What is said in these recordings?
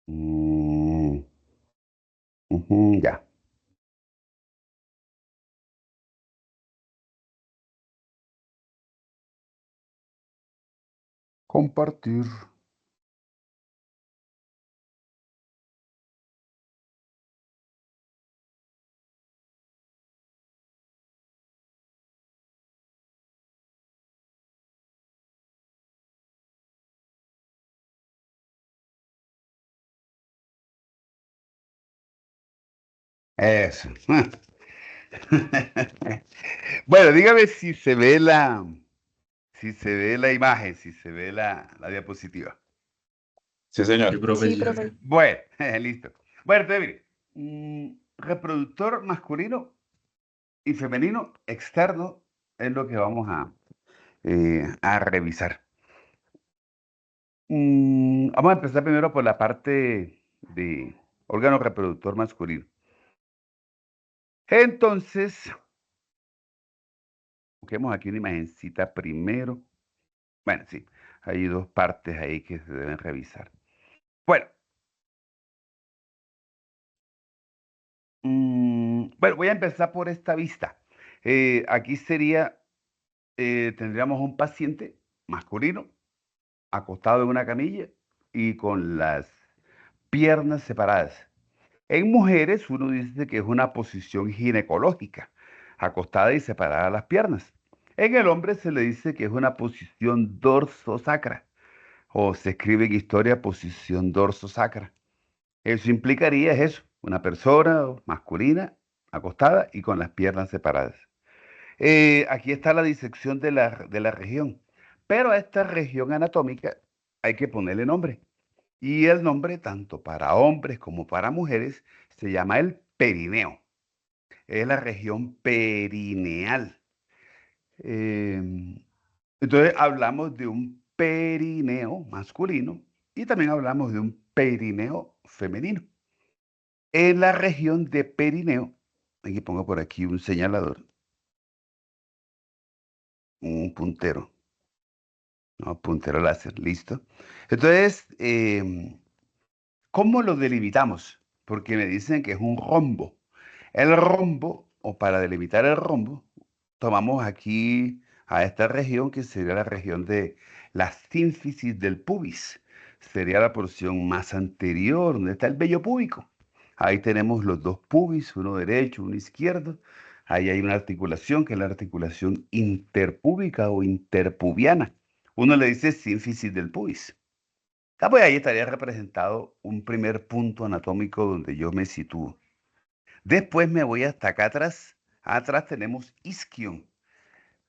Mm, ujú, ya. Compartir. Eso. Bueno, dígame si se ve la imagen, si se ve la diapositiva. Sí, Sí, señor. profe, Sí, sí, profe. sí. Bueno, listo. Bueno, entonces mire, reproductor masculino y femenino externo es lo que vamos a revisar. Vamos a empezar primero por la parte de órgano reproductor masculino. Entonces, busquemos aquí una imagencita primero. Bueno, sí, hay dos partes ahí que se deben revisar. Bueno, bueno, voy a empezar por esta vista. Aquí sería, tendríamos un paciente masculino acostado en una camilla y con las piernas separadas. En mujeres uno dice que es una posición ginecológica, acostada y separada las piernas. En el hombre se le dice que es una posición dorsosacra, o se escribe en historia posición dorsosacra. Eso implicaría es eso, una persona masculina acostada y con las piernas separadas. Aquí está la disección de la región, pero a esta región anatómica hay que ponerle nombre. Y el nombre, tanto para hombres como para mujeres, se llama el perineo. Es la región perineal. Em, entonces hablamos de un perineo masculino y también hablamos de un perineo femenino. En la región de perineo, aquí pongo por aquí un señalador, un puntero, no, puntero láser, listo. Entonces, ¿cómo lo delimitamos? Porque me dicen que es un rombo. El rombo, o para delimitar el rombo, tomamos aquí a esta región que sería la región de la sínfisis del pubis. Sería la porción más anterior, donde está el vello púbico. Ahí tenemos los dos pubis, uno derecho, uno izquierdo. Ahí hay una articulación que es la articulación interpúbica o interpubiana. Uno le dice sínfisis del pubis. Pues ahí estaría representado un primer punto anatómico donde yo me sitúo. Después me voy hasta acá atrás. Atrás tenemos isquion.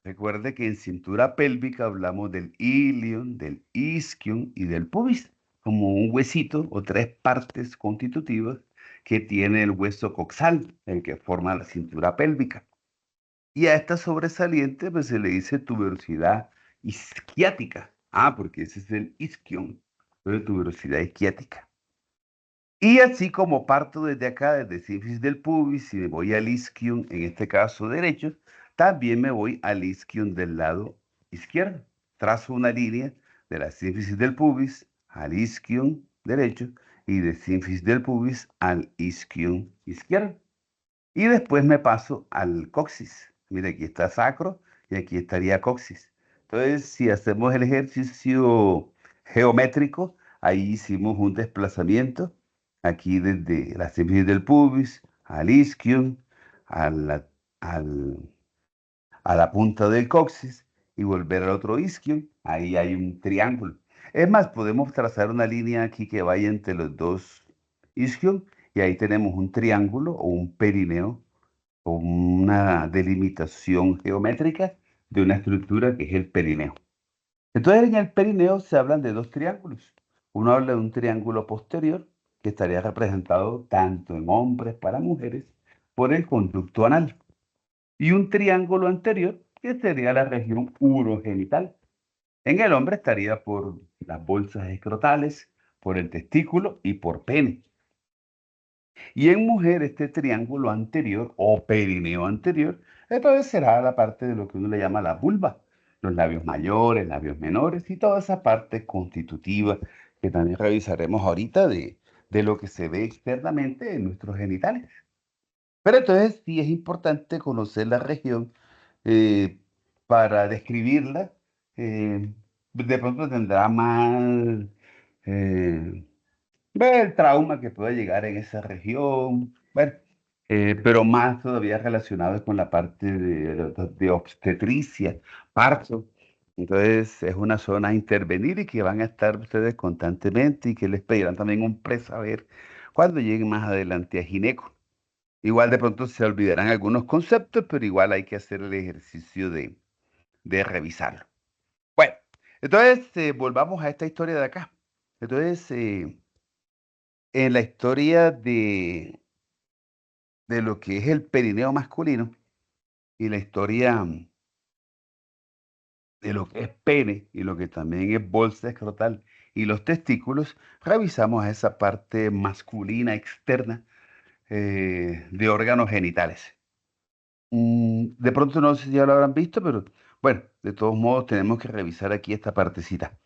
Recuerde que en cintura pélvica hablamos del ilion, del isquion y del pubis, como un huesito o tres partes constitutivas que tiene el hueso coxal, el que forma la cintura pélvica. Y a esta sobresaliente pues se le dice tuberosidad isquiática. Porque ese es el isquion, entonces tuberosidad isquiática. Y así como parto desde acá, desde sínfisis del pubis, y me voy al isquion, en este caso derecho, también me voy al isquion del lado izquierdo. Trazo una línea de la sínfisis del pubis al isquion derecho y de sínfisis del pubis al isquion izquierdo. Y después me paso al coxis. Mira, aquí está sacro y aquí estaría coxis. Entonces, si hacemos el ejercicio geométrico, ahí hicimos un desplazamiento, aquí desde la sínfisis del pubis al isquion, a la, al- a la punta del coxis y volver al otro isquion. Ahí hay un triángulo. Es más, podemos trazar una línea aquí que vaya entre los dos isquion y ahí tenemos un triángulo o un perineo con una delimitación geométrica de una estructura que es el perineo. Entonces, en el perineo se hablan de dos triángulos. Uno habla de un triángulo posterior, que estaría representado tanto en hombres para mujeres por el conducto anal, y un triángulo anterior, que sería la región urogenital. En el hombre estaría por las bolsas escrotales, por el testículo y por pene. Y en mujer, este triángulo anterior o perineo anterior, entonces será la parte de lo que uno le llama la vulva, los labios mayores, labios menores y toda esa parte constitutiva que también revisaremos ahorita de lo que se ve externamente en nuestros genitales. Pero entonces sí es importante conocer la región eh, para describirla. De pronto tendrá más eh, el trauma que pueda llegar en esa región, bueno, pero más todavía relacionado con la parte de obstetricia, parto. Entonces es una zona a intervenir y que van a estar ustedes constantemente y que les pedirán también un presaber cuando lleguen más adelante a gineco. Igual de pronto se olvidarán algunos conceptos, pero igual hay que hacer el ejercicio de revisarlo. Bueno, entonces volvamos a esta historia de acá. Entonces, en la historia de lo que es el perineo masculino y la historia de lo que es pene y lo que también es bolsa escrotal y los testículos, revisamos esa parte masculina externa de órganos genitales. De pronto no sé si ya lo habrán visto, pero bueno, de todos modos tenemos que revisar aquí esta partecita.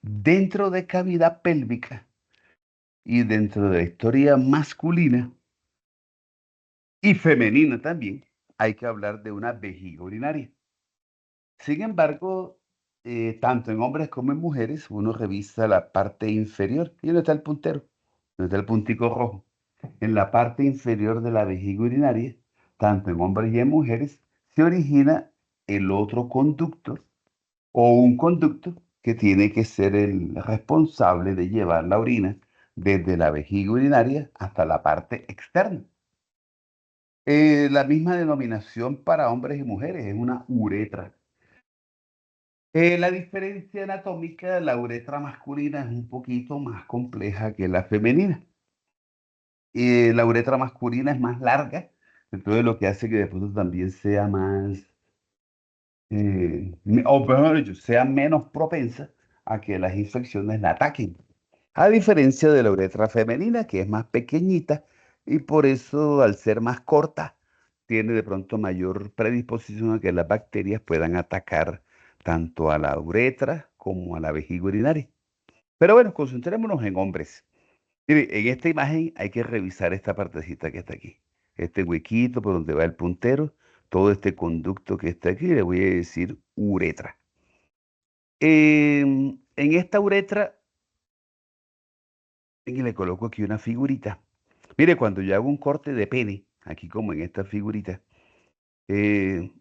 Dentro de cavidad pélvica y dentro de la historia masculina y femenina también, hay que hablar de una vejiga urinaria. Sin embargo, tanto en hombres como en mujeres, uno revisa la parte inferior. ¿Y dónde está el puntero? ¿Dónde está el puntico rojo? En la parte inferior de la vejiga urinaria, tanto en hombres y en mujeres, se origina el otro conducto o un conducto que tiene que ser el responsable de llevar la orina desde la vejiga urinaria hasta la parte externa. La misma denominación para hombres y mujeres es una uretra. La diferencia anatómica, la uretra masculina es un poquito más compleja que la femenina. La uretra masculina es más larga, entonces lo que hace que de pronto también sea más, o mejor dicho, sea menos propensa a que las infecciones la ataquen. A diferencia de la uretra femenina, que es más pequeñita y por eso al ser más corta, tiene de pronto mayor predisposición a que las bacterias puedan atacar tanto a la uretra como a la vejiga urinaria. Pero bueno, concentrémonos en hombres. Mire, en esta imagen hay que revisar esta partecita que está aquí. Este huequito por donde va el puntero, todo este conducto que está aquí, le voy a decir uretra. En esta uretra, y le coloco aquí una figurita. Mire, cuando yo hago un corte de pene, aquí como en esta figurita, eh,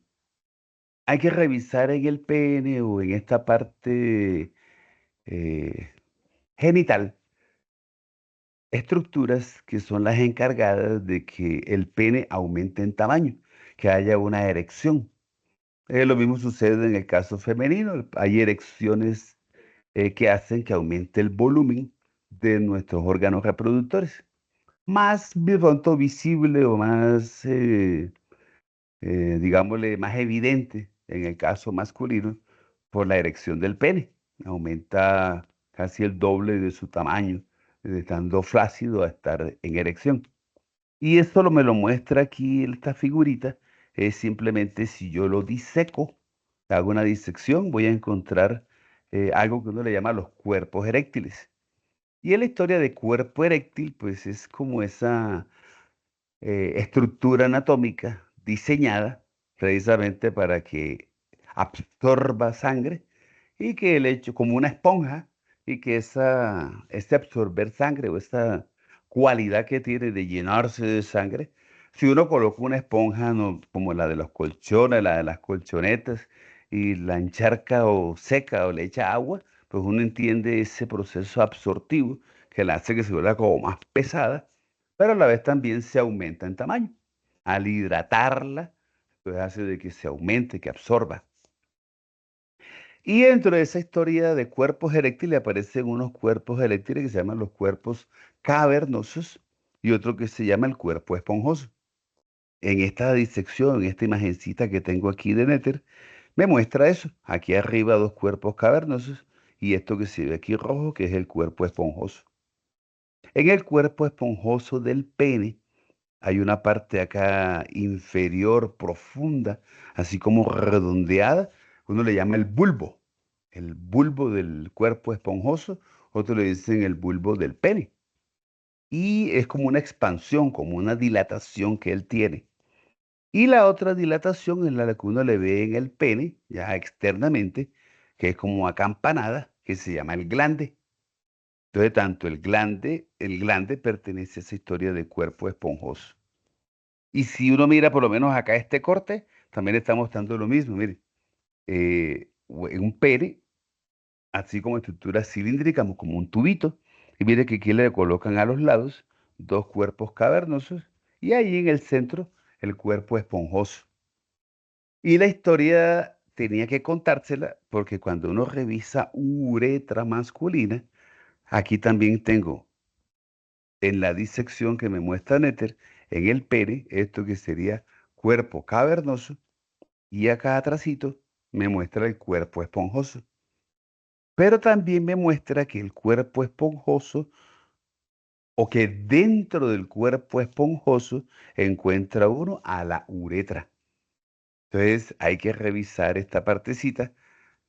hay que revisar en el pene o en esta parte eh, genital estructuras que son las encargadas de que el pene aumente en tamaño, que haya una erección. Lo mismo sucede en el caso femenino. Hay erecciones que hacen que aumente el volumen de nuestros órganos reproductores. Más de pronto visible o más, digámosle, más evidente en el caso masculino por la erección del pene. Aumenta casi el doble de su tamaño, de estando flácido a estar en erección. Y esto me lo muestra aquí esta figurita. Es simplemente si yo lo diseco, hago una disección, voy a encontrar algo que uno le llama los cuerpos eréctiles. Y en la historia de cuerpo eréctil, pues es como esa estructura anatómica diseñada precisamente para que absorba sangre y que el hecho, como una esponja, y que ese absorber sangre o esa cualidad que tiene de llenarse de sangre, si uno coloca una esponja como la de los colchones, la de las colchonetas, y la encharca o seca o le echa agua, pues uno entiende ese proceso absortivo que la hace que se vuelva como más pesada, pero a la vez también se aumenta en tamaño. Al hidratarla, pues hace de que se aumente, que absorba. Y dentro de esa historia de cuerpos eréctiles aparecen unos cuerpos eréctiles que se llaman los cuerpos cavernosos y otro que se llama el cuerpo esponjoso. En esta disección, en esta imagencita que tengo aquí de Néter, me muestra eso. Aquí arriba dos cuerpos cavernosos y esto que se ve aquí rojo, que es el cuerpo esponjoso. En el cuerpo esponjoso del pene hay una parte acá inferior profunda, así como redondeada, uno le llama el bulbo del cuerpo esponjoso otros le dicen el bulbo del pene. Y es como una expansión, como una dilatación que él tiene. Y la otra dilatación es la que uno le ve en el pene, ya externamente, que es como acampanada, que se llama el glande. Entonces, tanto el glande pertenece a esa historia de cuerpo esponjoso. Y si uno mira por lo menos acá este corte, también está mostrando lo mismo. Mire, un pene, así como estructura cilíndrica, como un tubito. Y mire que aquí le colocan a los lados dos cuerpos cavernosos y ahí en el centro el cuerpo esponjoso. Y la historia tenía que contársela porque cuando uno revisa uretra masculina, aquí también tengo en la disección que me muestra Néter, en el pene, esto que sería cuerpo cavernoso, y acá atrásito me muestra el cuerpo esponjoso. Pero también me muestra que el cuerpo esponjoso, o que dentro del cuerpo esponjoso encuentra uno a la uretra. Entonces hay que revisar esta partecita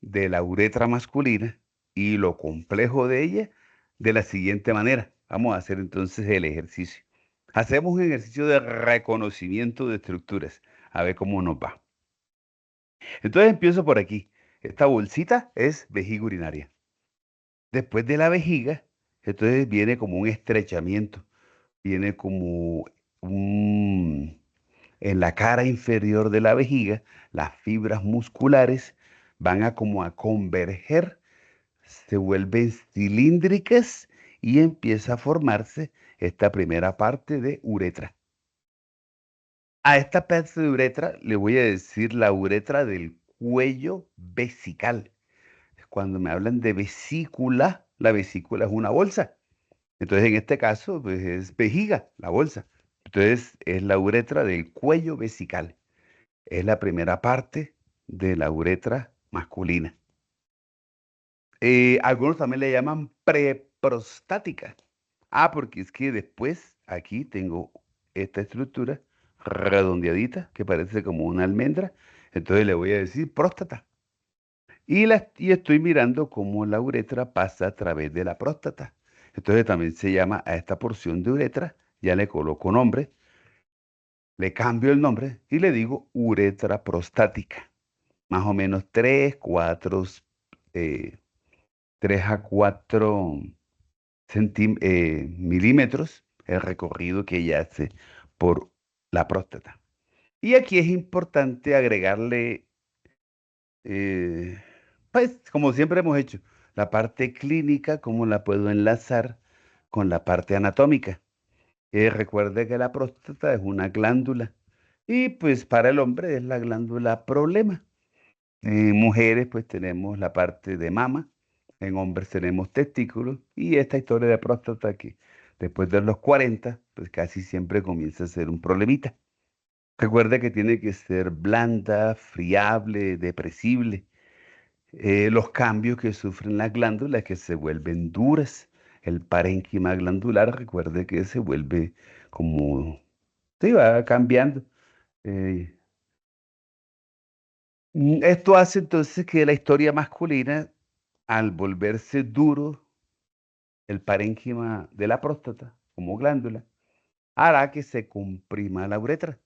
de la uretra masculina y lo complejo de ella de la siguiente manera. Vamos a hacer entonces el ejercicio. Hacemos un ejercicio de reconocimiento de estructuras, a ver cómo nos va. Entonces empiezo por aquí. Esta bolsita es vejiga urinaria. Después de la vejiga, entonces viene como un estrechamiento, viene como un... En la cara inferior de la vejiga, las fibras musculares van a como a converger, se vuelven cilíndricas y empieza a formarse esta primera parte de uretra. A esta parte de uretra le voy a decir la uretra del cuello vesical. Cuando me hablan de vesícula, la vesícula es una bolsa. Entonces, en este caso, pues es vejiga, la bolsa. Entonces, es la uretra del cuello vesical. Es la primera parte de la uretra masculina. Algunos también le llaman preprostática. Porque es que después aquí tengo esta estructura redondeadita que parece como una almendra. Entonces le voy a decir próstata. Y estoy mirando cómo la uretra pasa a través de la próstata. Entonces también se llama a esta porción de uretra, ya le coloco nombre, le cambio el nombre y le digo uretra prostática. Más o menos eh, 3 a 4 milímetros el recorrido que ella hace por la próstata. Y aquí es importante agregarle, eh, pues como siempre hemos hecho, la parte clínica, cómo la puedo enlazar con la parte anatómica. Recuerde que la próstata es una glándula y pues para el hombre es la glándula problema. En mujeres pues tenemos la parte de mama, en hombres tenemos testículos y esta historia de próstata que después de los 40 pues casi siempre comienza a ser un problemita. Recuerde que tiene que ser blanda, friable, depresible. Los cambios que sufren las glándulas que se vuelven duras. El parénquima glandular, recuerde que se vuelve como, sí, va cambiando. Eh, Esto hace entonces que la historia masculina, al volverse duro, el parénquima de la próstata como glándula, hará que se comprima la uretra.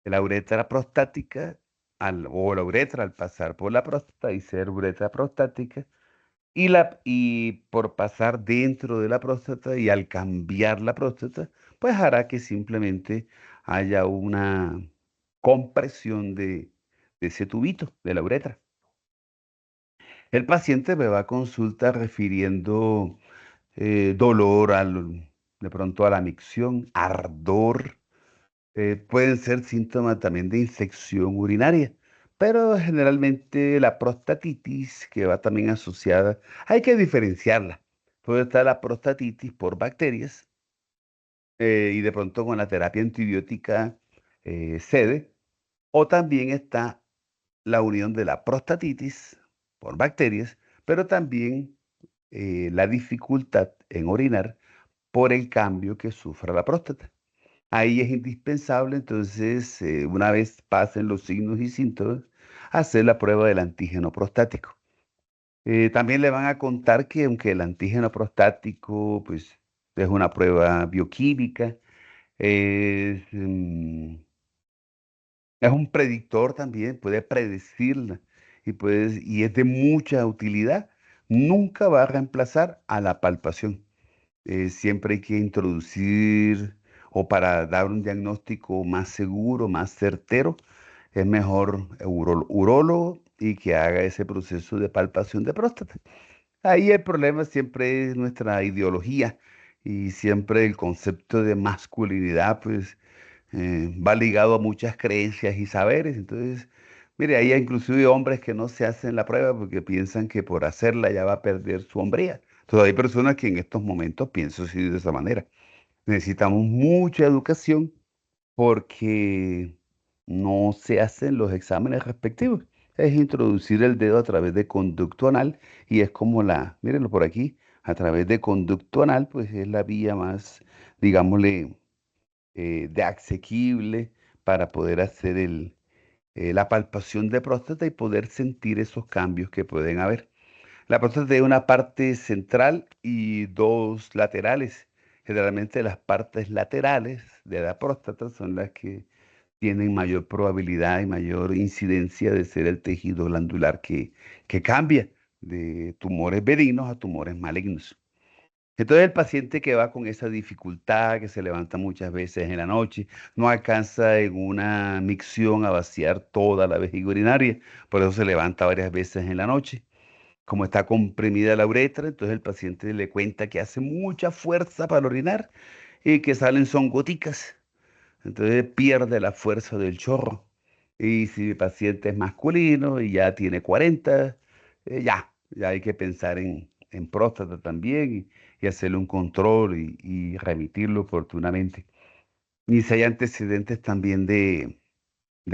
La uretra prostática, o la uretra al pasar por la próstata y ser uretra prostática, y por pasar dentro de la próstata y al cambiar la próstata, pues hará que simplemente haya una compresión de ese tubito, de la uretra. El paciente me va a consulta refiriendo dolor de pronto a la micción, ardor, pueden ser síntomas también de infección urinaria, pero generalmente la prostatitis, que va también asociada, hay que diferenciarla. Puede estar la prostatitis por bacterias y de pronto con la terapia antibiótica cede, o también está la unión de la prostatitis por bacterias, pero también la dificultad en orinar por el cambio que sufra la próstata. Ahí es indispensable, entonces, una vez pasen los signos y síntomas, hacer la prueba del antígeno prostático. También le van a contar que aunque el antígeno prostático, pues, es una prueba bioquímica, es, es un predictor también, puede predecirla y es de mucha utilidad. Nunca va a reemplazar a la palpación. Siempre hay que introducir, o para dar un diagnóstico más seguro, más certero, es mejor urólogo y que haga ese proceso de palpación de próstata. Ahí el problema siempre es nuestra ideología y siempre el concepto de masculinidad, pues va ligado a muchas creencias y saberes. Entonces, mire, hay inclusive hombres que no se hacen la prueba porque piensan que por hacerla ya va a perder su hombría. Entonces, hay personas que en estos momentos piensan así de esa manera. Necesitamos mucha educación porque no se hacen los exámenes respectivos. Es introducir el dedo a través de conducto anal y es como mírenlo por aquí, a través de conducto anal, pues es la vía más, digámosle, de asequible para poder hacer la palpación de próstata y poder sentir esos cambios que pueden haber. La próstata tiene una parte central y dos laterales. Generalmente las partes laterales de la próstata son las que tienen mayor probabilidad y mayor incidencia de ser el tejido glandular que cambia de tumores benignos a tumores malignos. Entonces el paciente que va con esa dificultad, que se levanta muchas veces en la noche, no alcanza en una micción a vaciar toda la vejiga urinaria, por eso se levanta varias veces en la noche. Como está comprimida la uretra, entonces el paciente le cuenta que hace mucha fuerza para orinar y que salen son goticas. Entonces pierde la fuerza del chorro. Y si el paciente es masculino y ya tiene 40, ya hay que pensar en próstata también y hacerle un control y remitirlo oportunamente. Y si hay antecedentes también de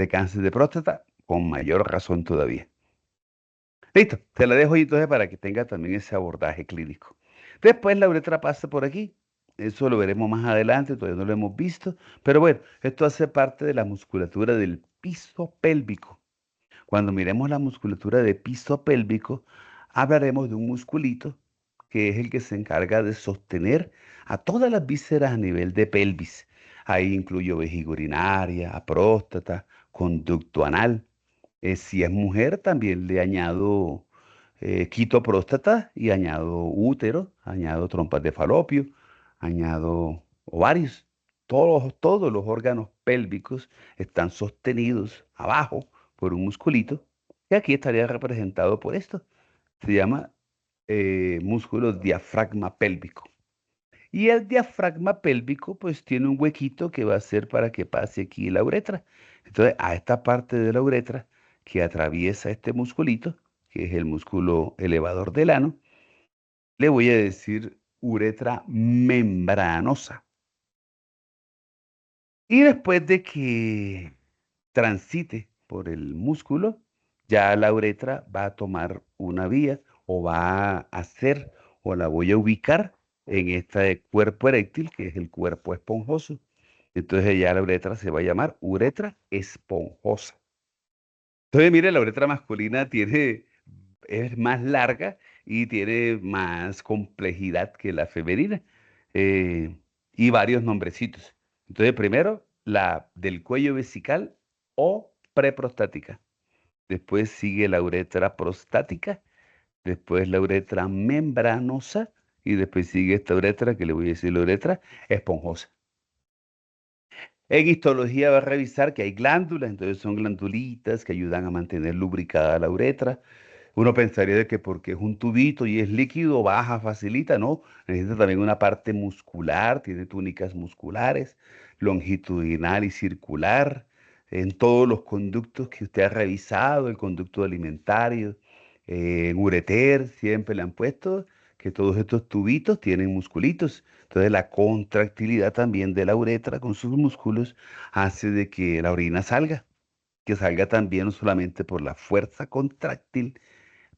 cáncer de próstata, con mayor razón todavía. Listo, te la dejo ahí entonces para que tenga también ese abordaje clínico. Después la uretra pasa por aquí. Eso lo veremos más adelante, todavía no lo hemos visto. Pero bueno, esto hace parte de la musculatura del piso pélvico. Cuando miremos la musculatura de piso pélvico, hablaremos de un musculito que es el que se encarga de sostener a todas las vísceras a nivel de pelvis. Ahí incluyo vejiga urinaria, a próstata, conducto anal. Si es mujer, también le añado, quito próstata y añado útero, añado trompas de falopio, añado ovarios. Todos los órganos pélvicos están sostenidos abajo por un musculito que aquí estaría representado por esto. Se llama músculo diafragma pélvico. Y el diafragma pélvico pues tiene un huequito que va a ser para que pase aquí la uretra. Entonces a esta parte de la uretra que atraviesa este musculito, que es el músculo elevador del ano, le voy a decir uretra membranosa. Y después de que transite por el músculo, ya la uretra va a tomar una vía o va a hacer o la voy a ubicar en este cuerpo eréctil que es el cuerpo esponjoso. Entonces ya la uretra se va a llamar uretra esponjosa. Entonces, mire, la uretra masculina es más larga y tiene más complejidad que la femenina eh, y varios nombrecitos. Entonces, primero, la del cuello vesical o preprostática. Después sigue la uretra prostática, después la uretra membranosa y después sigue esta uretra que le voy a decir la uretra esponjosa. En histología va a revisar que hay glándulas, entonces son glandulitas que ayudan a mantener lubricada la uretra. Uno pensaría de que porque es un tubito y es líquido, baja, facilita, ¿no? Necesita también una parte muscular, tiene túnicas musculares, longitudinal y circular, en todos los conductos que usted ha revisado, el conducto alimentario, en ureter, siempre le han puesto que todos estos tubitos tienen musculitos. Entonces la contractilidad también de la uretra con sus músculos hace de que la orina salga, que salga también no solamente por la fuerza contráctil,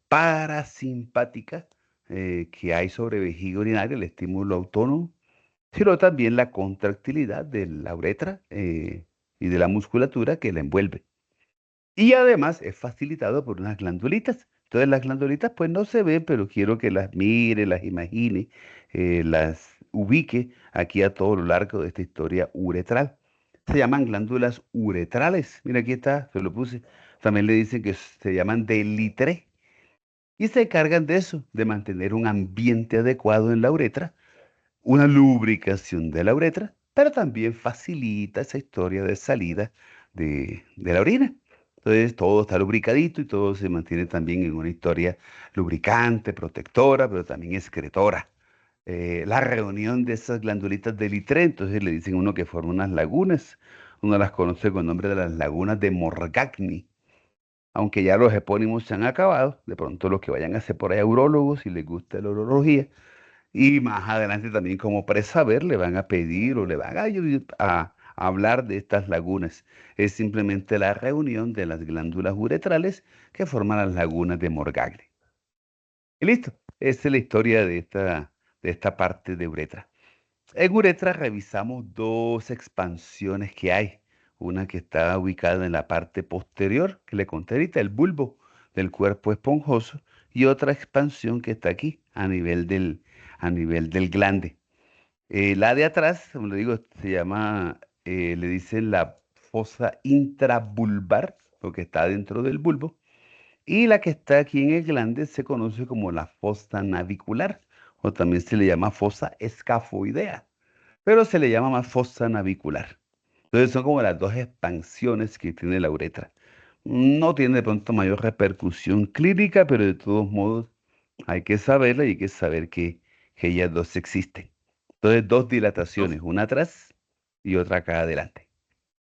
parasimpática que hay sobre vejiga urinaria, el estímulo autónomo, sino también la contractilidad de la uretra y de la musculatura que la envuelve. Y además es facilitado por unas glandulitas. Entonces las glandulitas pues no se ven, pero quiero que las mire, las imagine, las ubique aquí a todo lo largo de esta historia uretral. Se llaman glándulas uretrales. Mira, aquí está, se lo puse. También le dicen que se llaman de Litre y se encargan de eso, de mantener un ambiente adecuado en la uretra, una lubricación de la uretra, pero también facilita esa historia de salida de la orina. Entonces todo está lubricadito y todo se mantiene también en una historia lubricante, protectora, pero también excretora. La reunión de esas glandulitas de Litre, entonces le dicen a uno que forma unas lagunas. Uno las conoce con el nombre de las lagunas de Morgagni. Aunque ya los epónimos se han acabado, de pronto los que vayan a ser por ahí urólogos, si les gusta la urología, y más adelante también como presaber le van a pedir o le van a hablar de estas lagunas. Es simplemente la reunión de las glándulas uretrales que forman las lagunas de Morgagni. Y listo, esa es la historia de esta parte de uretra. En uretra revisamos dos expansiones que hay. Una que está ubicada en la parte posterior, que le conté ahorita, el bulbo del cuerpo esponjoso, y otra expansión que está aquí, a nivel del glande. La de atrás, como le digo, se llama, le dicen la fosa intravulvar, porque está dentro del bulbo. Y la que está aquí en el glande se conoce como la fosa navicular, o también se le llama fosa escafoidea, pero se le llama más fosa navicular. Entonces son como las dos expansiones que tiene la uretra. No tiene de pronto mayor repercusión clínica, pero de todos modos hay que saberla y hay que saber que ellas dos existen. Entonces, dos Profe, dilataciones, una atrás y otra acá adelante.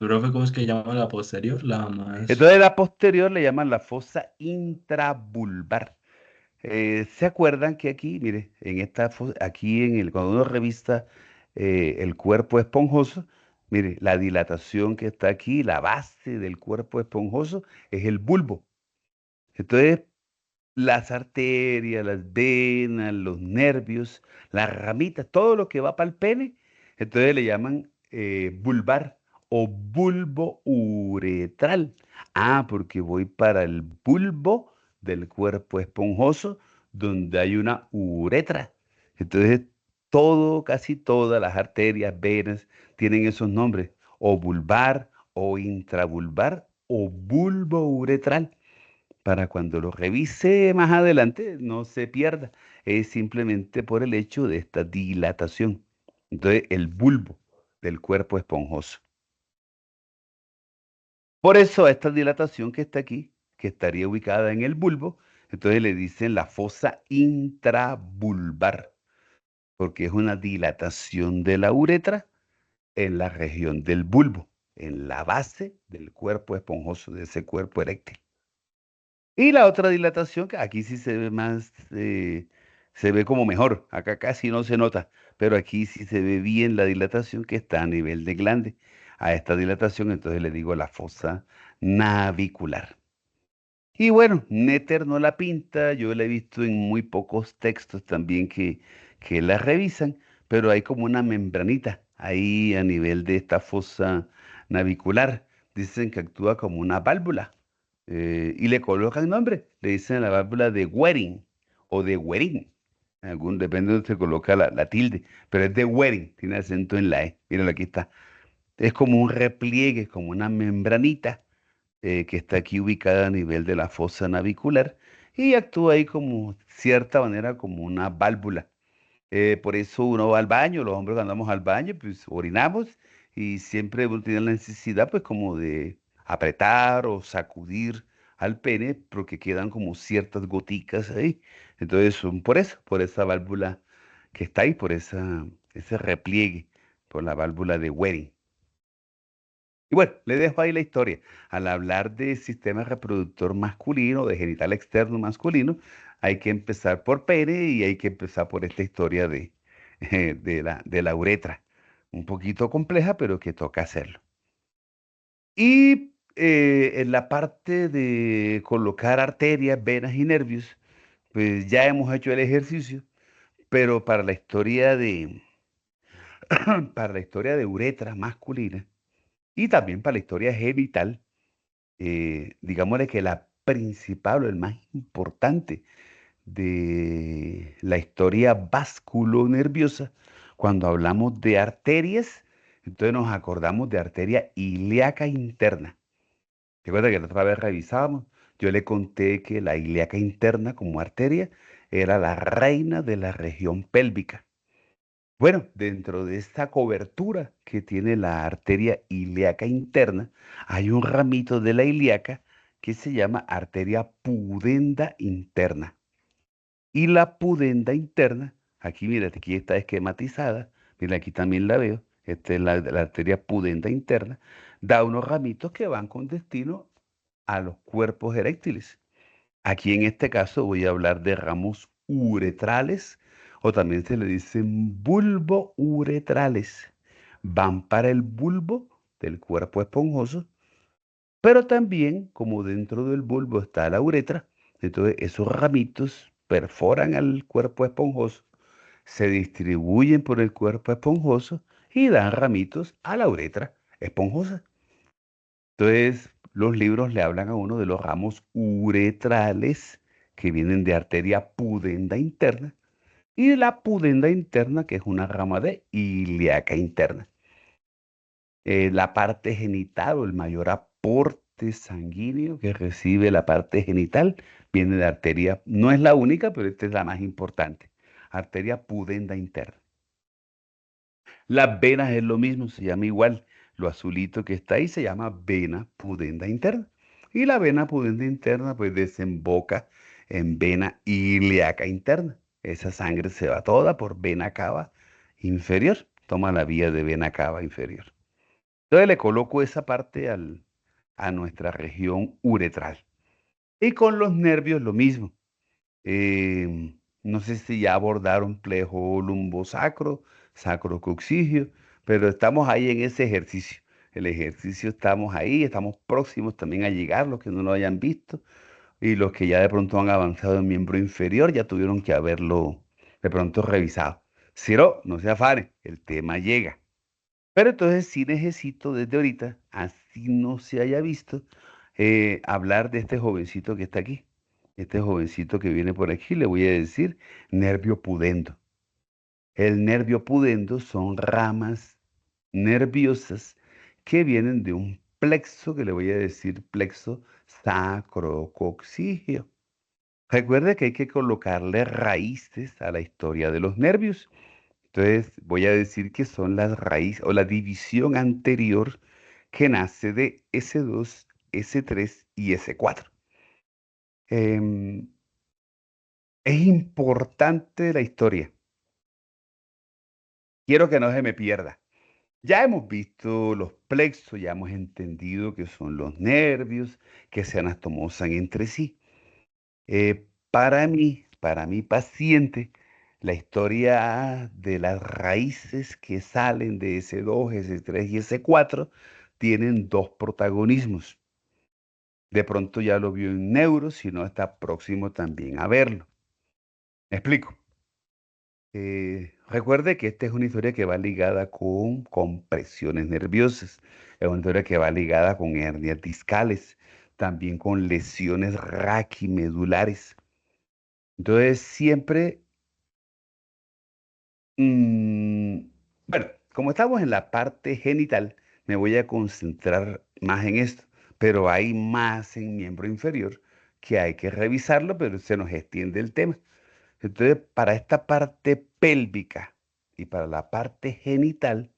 profe, ¿cómo es que llama la posterior? La más... Entonces, la posterior le llaman la fosa intravulvar. ¿Se acuerdan que aquí, mire, aquí cuando uno revista el cuerpo esponjoso, mire, la dilatación que está aquí, la base del cuerpo esponjoso es el bulbo. Entonces, las arterias, las venas, los nervios, las ramitas, todo lo que va para el pene, entonces le llaman vulvar o bulbo uretral. Ah, porque voy para el bulbo del cuerpo esponjoso donde hay una uretra. Entonces, casi todas las arterias, venas tienen esos nombres, o vulvar, o intravulvar, o bulbo uretral para cuando lo revise más adelante no se pierda. Es simplemente por el hecho de esta dilatación. Entonces, el bulbo del cuerpo esponjoso. Por eso a esta dilatación que está aquí, que estaría ubicada en el bulbo, entonces le dicen la fosa intravulvar, porque es una dilatación de la uretra en la región del bulbo, en la base del cuerpo esponjoso, de ese cuerpo eréctil. Y la otra dilatación, que aquí sí se ve más, se ve como mejor, acá casi no se nota, pero aquí sí se ve bien la dilatación que está a nivel de glande. A esta dilatación entonces le digo la fosa navicular. Y bueno, Néter no la pinta, yo la he visto en muy pocos textos también que la revisan, pero hay como una membranita ahí a nivel de esta fosa navicular. Dicen que actúa como una válvula y le colocan nombre, le dicen la válvula de Wering o de Wering. Depende de donde se coloca la tilde, pero es de Wering, tiene acento en la E. Míralo, aquí está. Es como un repliegue, como una membranita que está aquí ubicada a nivel de la fosa navicular y actúa ahí como cierta manera como una válvula. Por eso uno va al baño, los hombres cuando vamos al baño, pues orinamos y siempre uno tiene la necesidad pues como de apretar o sacudir al pene porque quedan como ciertas goticas ahí. Entonces son por eso, por esa válvula que está ahí, ese repliegue, por la válvula de Wering. Y bueno, le dejo ahí la historia. Al hablar de sistema reproductor masculino, de genital externo masculino, hay que empezar por pene y hay que empezar por esta historia de la uretra. Un poquito compleja, pero que toca hacerlo. Y en la parte de colocar arterias, venas y nervios, pues ya hemos hecho el ejercicio, pero para la historia de uretra masculina y también para la historia genital, digámosle que la principal o el más importante de la historia vasculonerviosa, cuando hablamos de arterias, entonces nos acordamos de arteria ilíaca interna. Recuerda que la otra vez revisábamos, yo le conté que la ilíaca interna como arteria era la reina de la región pélvica. Bueno, dentro de esta cobertura que tiene la arteria ilíaca interna, hay un ramito de la ilíaca que se llama arteria pudenda interna. Y la pudenda interna, aquí mira, aquí está esquematizada, mira, aquí también la veo, esta es la arteria pudenda interna, da unos ramitos que van con destino a los cuerpos eréctiles. Aquí en este caso voy a hablar de ramos uretrales o también se le dicen bulbo-uretrales. Van para el bulbo del cuerpo esponjoso, pero también como dentro del bulbo está la uretra, entonces esos ramitos perforan al cuerpo esponjoso, se distribuyen por el cuerpo esponjoso y dan ramitos a la uretra esponjosa. Entonces, los libros le hablan a uno de los ramos uretrales que vienen de arteria pudenda interna y de la pudenda interna, que es una rama de ilíaca interna. La parte genital o el mayor aporte sanguíneo que recibe la parte genital viene de arteria, no es la única, pero esta es la más importante, arteria pudenda interna. Las venas es lo mismo, se llama igual. Lo azulito que está ahí se llama vena pudenda interna. Y la vena pudenda interna pues desemboca en vena ilíaca interna. Esa sangre se va toda por vena cava inferior. Toma la vía de vena cava inferior. Entonces le coloco esa parte a nuestra región uretral. Y con los nervios lo mismo. No sé si ya abordaron plejo lumbosacro, sacrococcigio, pero estamos ahí en ese ejercicio. El ejercicio estamos ahí, estamos próximos también a llegar, los que no lo hayan visto, y los que ya de pronto han avanzado en miembro inferior ya tuvieron que haberlo de pronto revisado. Si no, no se afane, el tema llega. Pero entonces sí necesito desde ahorita, así no se haya visto, hablar de este jovencito que está aquí. Este jovencito que viene por aquí, le voy a decir nervio pudendo. El nervio pudendo son ramas nerviosas que vienen de un plexo que le voy a decir plexo sacrococcigio. Recuerde que hay que colocarle raíces a la historia de los nervios. Entonces voy a decir que son las raíces o la división anterior que nace de S2, S3 y S4. Em, es importante la historia. Quiero que no se me pierda. Ya hemos visto los plexos, ya hemos entendido que son los nervios que se anastomosan entre sí. Para mi paciente, la historia de las raíces que salen de S2, S3 y S4 tienen dos protagonismos. De pronto ya lo vio en neuro, si no está próximo también a verlo. ¿Me explico? Recuerde que esta es una historia que va ligada con compresiones nerviosas, es una historia que va ligada con hernias discales, también con lesiones raquimedulares. Entonces, siempre, mm, bueno, como estamos en la parte genital, me voy a concentrar más en esto, pero hay más en miembro inferior que hay que revisarlo, pero se nos extiende el tema. Entonces, para esta parte pélvica y para la parte genital,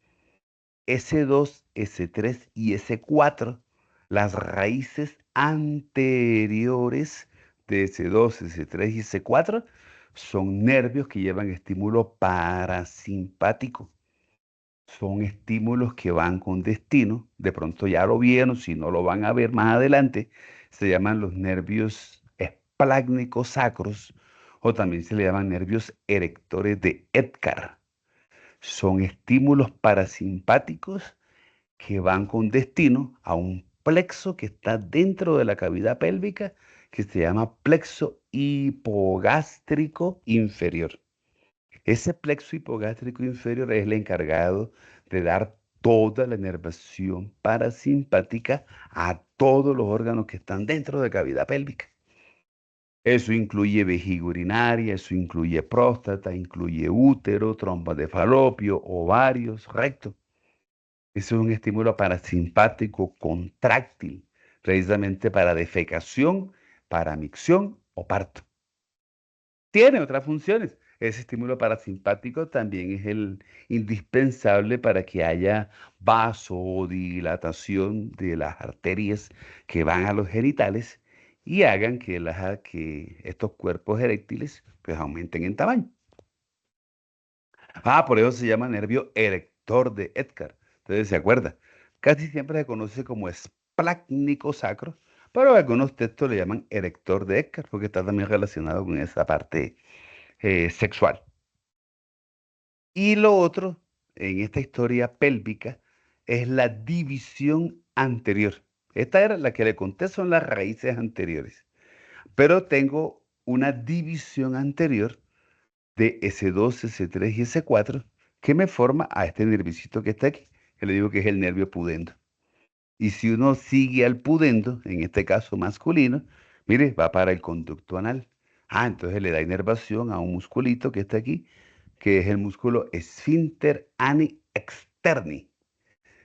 S2, S3 y S4, las raíces anteriores de S2, S3 y S4 son nervios que llevan estímulo parasimpático. Son estímulos que van con destino. De pronto ya lo vieron, si no lo van a ver más adelante, se llaman los nervios esplácnicos sacros o también se le llaman nervios erectores de Edgar. Son estímulos parasimpáticos que van con destino a un plexo que está dentro de la cavidad pélvica que se llama plexo hipogástrico inferior. Ese plexo hipogástrico inferior es el encargado de dar toda la inervación parasimpática a todos los órganos que están dentro de la cavidad pélvica. Eso incluye vejiga urinaria, eso incluye próstata, incluye útero, trompas de falopio, ovarios, recto. Eso es un estímulo parasimpático contráctil, precisamente para defecación, para micción o parto. Tiene otras funciones. Ese estímulo parasimpático también es el indispensable para que haya vasodilatación de las arterias que van a los genitales y hagan que, que estos cuerpos eréctiles pues aumenten en tamaño. Por eso se llama nervio erector de Edgar. Entonces, ¿se acuerda? Casi siempre se conoce como esplácnico sacro, pero algunos textos le llaman erector de Edgar porque está también relacionado con esa parte sexual. Y lo otro, en esta historia pélvica, es la división anterior. Esta era la que le conté, son las raíces anteriores. Pero tengo una división anterior de S2, S3 y S4 que me forma a este nerviocito que está aquí, que le digo que es el nervio pudendo. Y si uno sigue al pudendo, en este caso masculino, mire, va para el conducto anal. Entonces le da inervación a un musculito que está aquí, que es el músculo esfínter ani externi.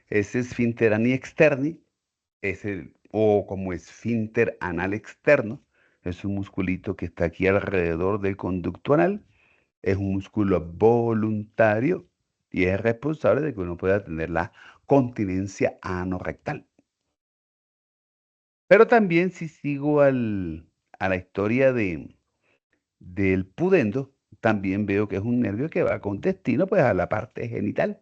Ese esfínter ani externi es o como esfínter anal externo, es un musculito que está aquí alrededor del conducto anal. Es un músculo voluntario y es responsable de que uno pueda tener la continencia anorrectal. Pero también si sigo a la historia del pudendo, también veo que es un nervio que va con destino pues a la parte genital.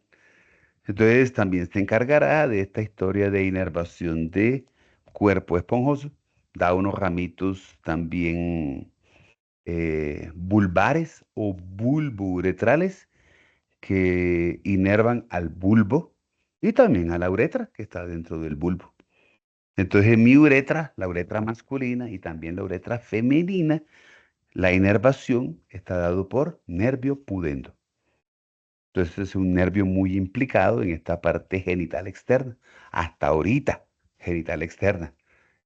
Entonces también se encargará de esta historia de inervación de cuerpo esponjoso. Da unos ramitos también vulvares o bulbouretrales que inervan al bulbo y también a la uretra que está dentro del bulbo. Entonces en mi uretra, la uretra masculina y también la uretra femenina, la inervación está dado por nervio pudendo. Entonces es un nervio muy implicado en esta parte genital externa, hasta ahorita, genital externa.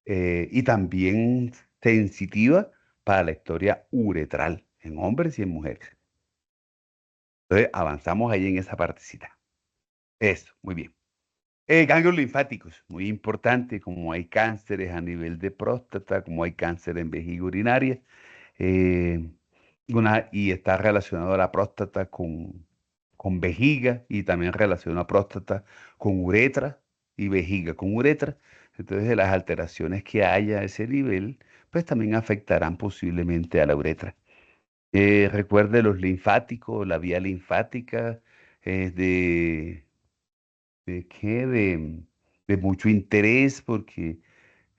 Y también sensitiva para la historia uretral en hombres y en mujeres. Entonces avanzamos ahí en esa partecita. Eso, muy bien. Ganglios linfáticos, muy importante, como hay cánceres a nivel de próstata, como hay cáncer en vejiga urinaria, eh, y está relacionado a la próstata con vejiga y también relacionado a próstata con uretra y vejiga con uretra. Entonces, las alteraciones que haya a ese nivel, pues también afectarán posiblemente a la uretra. Recuerde los linfáticos, la vía linfática es de qué, de mucho interés porque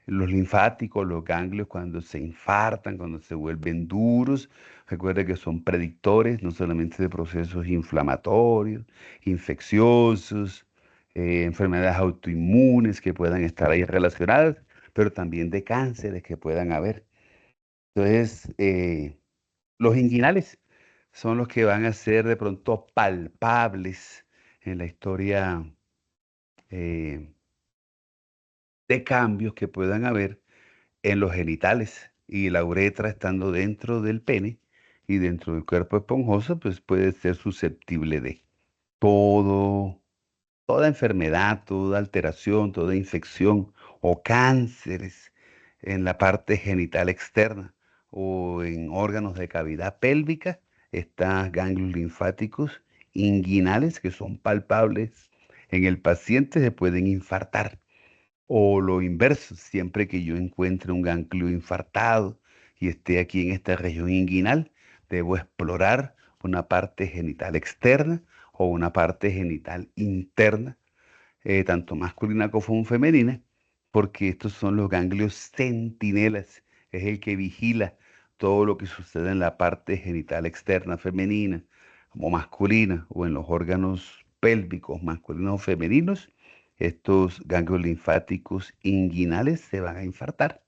los linfáticos, los ganglios, cuando se infartan, cuando se vuelven duros, recuerde que son predictores no solamente de procesos inflamatorios, infecciosos, enfermedades autoinmunes que puedan estar ahí relacionadas, pero también de cánceres que puedan haber. Entonces, los inguinales son los que van a ser de pronto palpables en la historia eh, de cambios que puedan haber en los genitales y la uretra estando dentro del pene y dentro del cuerpo esponjoso, pues puede ser susceptible de todo, toda enfermedad, toda alteración, toda infección o cánceres en la parte genital externa o en órganos de cavidad pélvica, están ganglios linfáticos inguinales que son palpables en el paciente, se pueden infartar. O lo inverso, siempre que yo encuentre un ganglio infartado y esté aquí en esta región inguinal, debo explorar una parte genital externa o una parte genital interna, tanto masculina como femenina, porque estos son los ganglios centinelas, es el que vigila todo lo que sucede en la parte genital externa femenina como masculina o en los órganos pélvicos masculinos o femeninos. Estos ganglios linfáticos inguinales se van a infartar,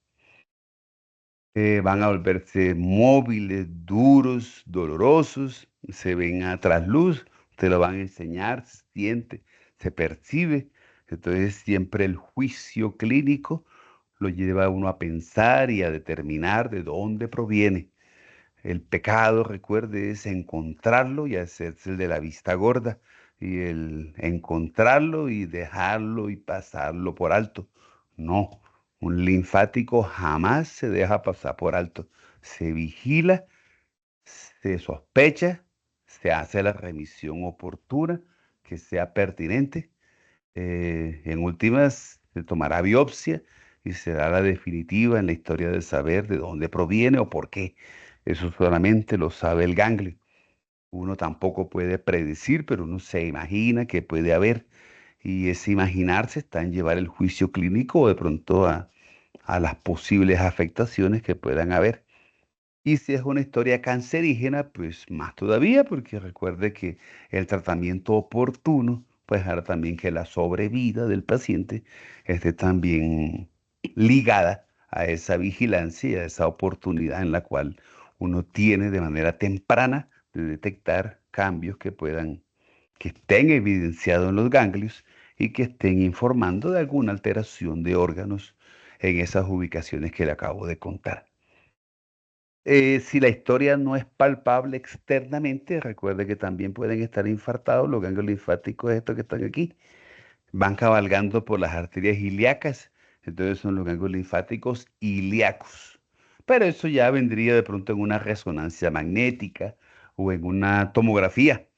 van a volverse móviles, duros, dolorosos, se ven a trasluz, te lo van a enseñar, se siente, se percibe. Entonces siempre el juicio clínico lo lleva a uno a pensar y a determinar de dónde proviene. El pecado, recuerde, es encontrarlo y hacerse el de la vista gorda, y el encontrarlo y dejarlo y pasarlo por alto. No, un linfático jamás se deja pasar por alto. Se vigila, se sospecha, se hace la remisión oportuna que sea pertinente. En últimas, se tomará biopsia y será la definitiva en la historia de saber de dónde proviene o por qué. Eso solamente lo sabe el ganglio. Uno tampoco puede predecir, pero uno se imagina que puede haber. Y ese imaginarse está en llevar el juicio clínico o de pronto a las posibles afectaciones que puedan haber. Y si es una historia cancerígena, pues más todavía, porque recuerde que el tratamiento oportuno, pues hará también que la sobrevida del paciente esté también ligada a esa vigilancia y a esa oportunidad en la cual uno tiene de manera temprana de detectar cambios que estén evidenciados en los ganglios y que estén informando de alguna alteración de órganos en esas ubicaciones que le acabo de contar. Si la historia no es palpable externamente, recuerde que también pueden estar infartados los ganglios linfáticos, estos que están aquí. Van cabalgando por las arterias ilíacas, entonces son los ganglios linfáticos ilíacos. Pero eso ya vendría de pronto en una resonancia magnética o en una tomografía.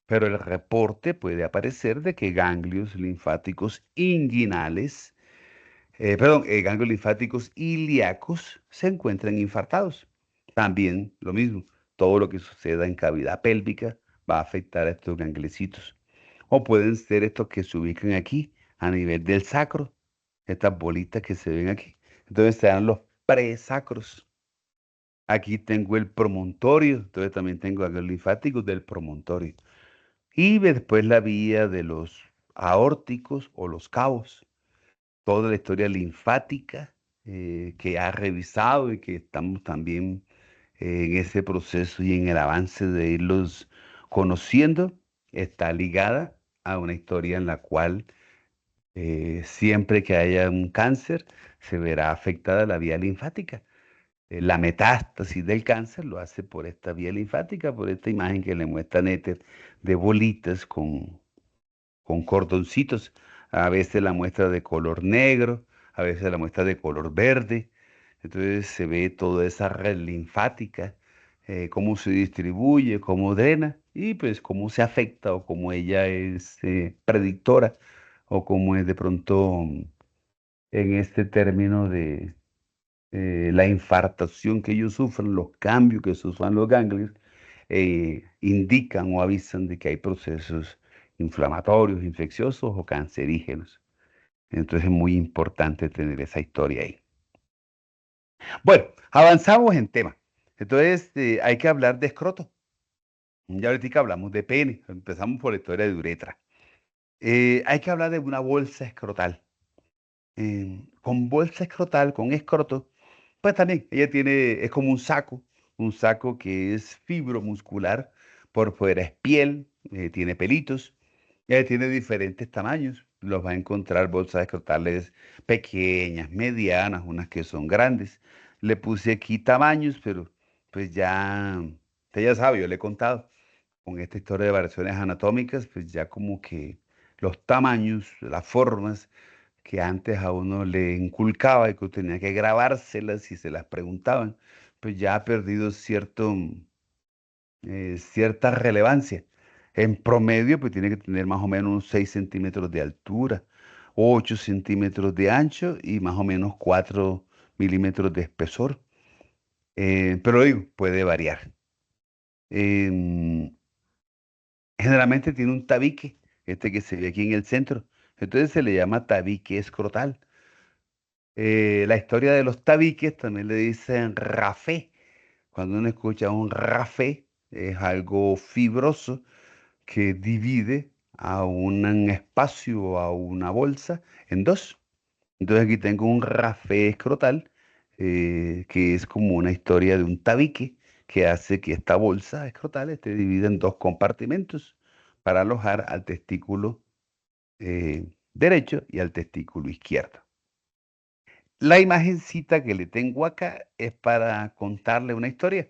Pero el reporte puede aparecer de que ganglios linfáticos inguinales, ganglios linfáticos ilíacos se encuentran infartados. También lo mismo, todo lo que suceda en cavidad pélvica va a afectar a estos ganglecitos. O pueden ser estos que se ubican aquí, a nivel del sacro, estas bolitas que se ven aquí. Entonces serán los presacros. Aquí tengo el promontorio, entonces también tengo ganglios linfáticos del promontorio. Y después la vía de los aórticos o los cabos, toda la historia linfática que ha revisado y que estamos también en ese proceso y en el avance de irlos conociendo, está ligada a una historia en la cual siempre que haya un cáncer se verá afectada la vía linfática. La metástasis del cáncer lo hace por esta vía linfática, por esta imagen que le muestra Néter de bolitas con cordoncitos. A veces la muestra de color negro, a veces la muestra de color verde. Entonces se ve toda esa red linfática, cómo se distribuye, cómo drena y pues cómo se afecta o cómo ella es predictora o cómo es de pronto en este término de la infartación que ellos sufren, los cambios que sufren los ganglios, indican o avisan de que hay procesos inflamatorios, infecciosos o cancerígenos. Entonces es muy importante tener esa historia ahí. Bueno, avanzamos en tema. Entonces hay que hablar de escroto. Ya ahorita hablamos de pene. Empezamos por la historia de uretra. Hay que hablar de una bolsa escrotal. Con bolsa escrotal, con escroto, pues también ella tiene, es como un saco que es fibromuscular, por fuera es piel, tiene pelitos, ella tiene diferentes tamaños, los va a encontrar bolsas escrotales pequeñas, medianas, unas que son grandes. Le puse aquí tamaños, pero pues ya, usted ya sabe, yo le he contado, con esta historia de variaciones anatómicas, pues ya como que los tamaños, las formas, que antes a uno le inculcaba y que uno tenía que grabárselas y se las preguntaban, pues ya ha perdido cierta relevancia. En promedio, pues tiene que tener más o menos unos 6 centímetros de altura, 8 centímetros de ancho y más o menos 4 milímetros de espesor. Pero digo, puede variar. Em, Generalmente tiene un tabique, este que se ve aquí en el centro. Entonces se le llama tabique escrotal. La historia de los tabiques también le dicen rafé. Cuando uno escucha un rafé, es algo fibroso que divide a un espacio o a una bolsa en dos. Entonces aquí tengo un rafé escrotal, que es como una historia de un tabique que hace que esta bolsa escrotal esté dividida en dos compartimentos para alojar al testículo derecho y al testículo izquierdo. La imagencita que le tengo acá es para contarle una historia.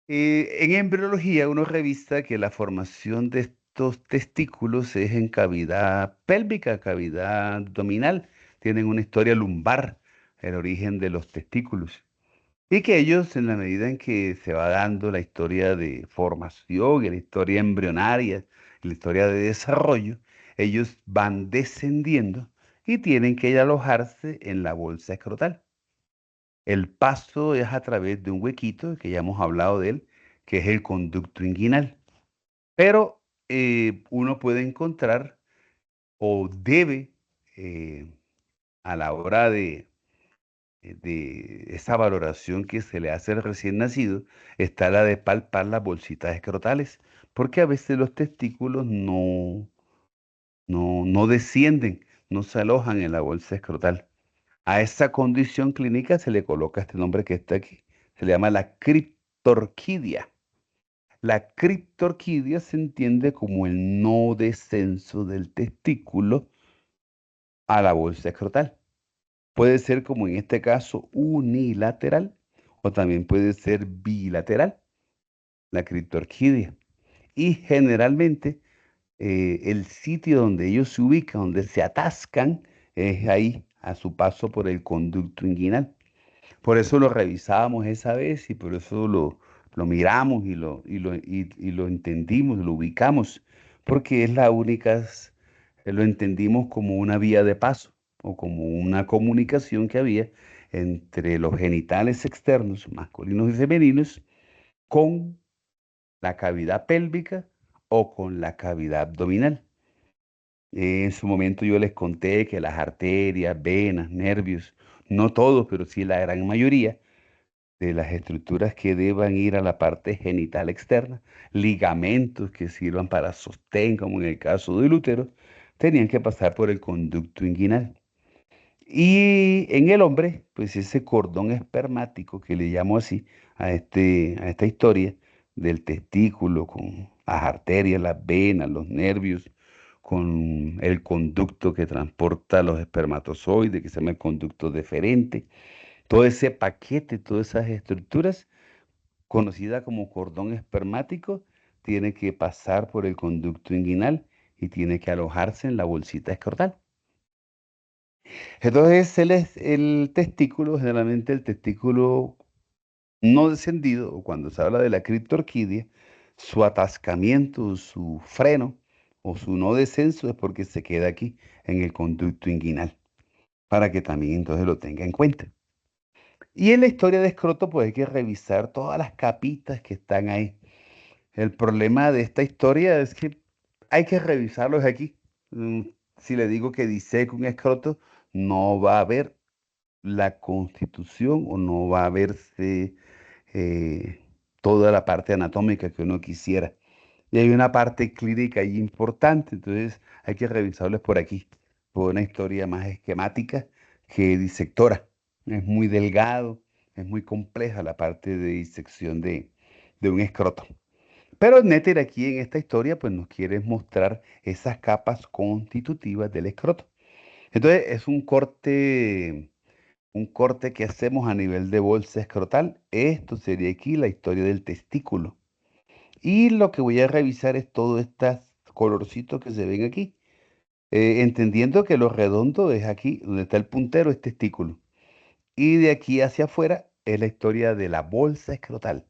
En embriología uno revisa que la formación de estos testículos es en cavidad pélvica, cavidad abdominal. Tienen una historia lumbar, el origen de los testículos. Y que ellos, en la medida en que se va dando la historia de formación y la historia embrionaria, la historia de desarrollo, ellos van descendiendo y tienen que ir a alojarse en la bolsa escrotal. El paso es a través de un huequito, que ya hemos hablado de él, que es el conducto inguinal. Pero uno puede encontrar o debe, eh, a la hora de esa valoración que se le hace al recién nacido, está la de palpar las bolsitas escrotales, porque a veces los testículos no descienden, no se alojan en la bolsa escrotal. A esa condición clínica se le coloca este nombre que está aquí. Se le llama la criptorquidia. La criptorquidia se entiende como el no descenso del testículo a la bolsa escrotal. Puede ser como en este caso unilateral o también puede ser bilateral, la criptorquidia. Y generalmente el sitio donde ellos se ubican, donde se atascan, es ahí, a su paso por el conducto inguinal. Por eso lo revisábamos esa vez y por eso lo miramos y lo entendimos, lo ubicamos, porque es la única, lo entendimos como una vía de paso o como una comunicación que había entre los genitales externos, masculinos y femeninos, con la cavidad pélvica o con la cavidad abdominal. En su momento yo les conté que las arterias, venas, nervios, no todos, pero sí la gran mayoría, de las estructuras que deban ir a la parte genital externa, ligamentos que sirvan para sostén, como en el caso del útero, tenían que pasar por el conducto inguinal. Y en el hombre, pues ese cordón espermático que le llamo así a esta historia del testículo con las arterias, las venas, los nervios, con el conducto que transporta los espermatozoides, que se llama el conducto deferente, todo ese paquete, todas esas estructuras, conocida como cordón espermático, tiene que pasar por el conducto inguinal y tiene que alojarse en la bolsita escrotal. Entonces, el testículo, generalmente el testículo no descendido, o cuando se habla de la criptorquidia, su atascamiento, su freno o su no descenso es porque se queda aquí en el conducto inguinal, para que también entonces lo tenga en cuenta. Y en la historia de escroto, pues hay que revisar todas las capitas que están ahí. El problema de esta historia es que hay que revisarlos aquí. Si le digo que diseco un escroto, no va a ver la constitución o no va a verse eh, toda la parte anatómica que uno quisiera. Y hay una parte clínica ahí importante, entonces hay que revisarlos por aquí, por una historia más esquemática que disectora. Es muy delgado, es muy compleja la parte de disección de un escroto. Pero Netter aquí en esta historia pues nos quiere mostrar esas capas constitutivas del escroto. Entonces es un corte que hacemos a nivel de bolsa escrotal. Esto sería aquí la historia del testículo. Y lo que voy a revisar es todos estos colorcitos que se ven aquí, entendiendo que lo redondo es aquí, donde está el puntero, es testículo. Y de aquí hacia afuera es la historia de la bolsa escrotal.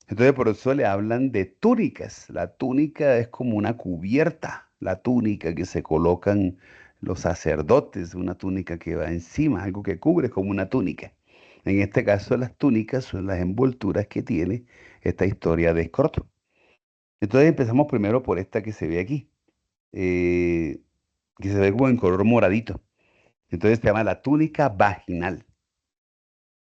Entonces por eso le hablan de túnicas. La túnica es como una cubierta, la túnica que se colocan los sacerdotes, una túnica que va encima, algo que cubre como una túnica. En este caso las túnicas son las envolturas que tiene esta historia de escroto. Entonces empezamos primero por esta que se ve aquí, eh, que se ve como en color moradito. Entonces se llama la túnica vaginal.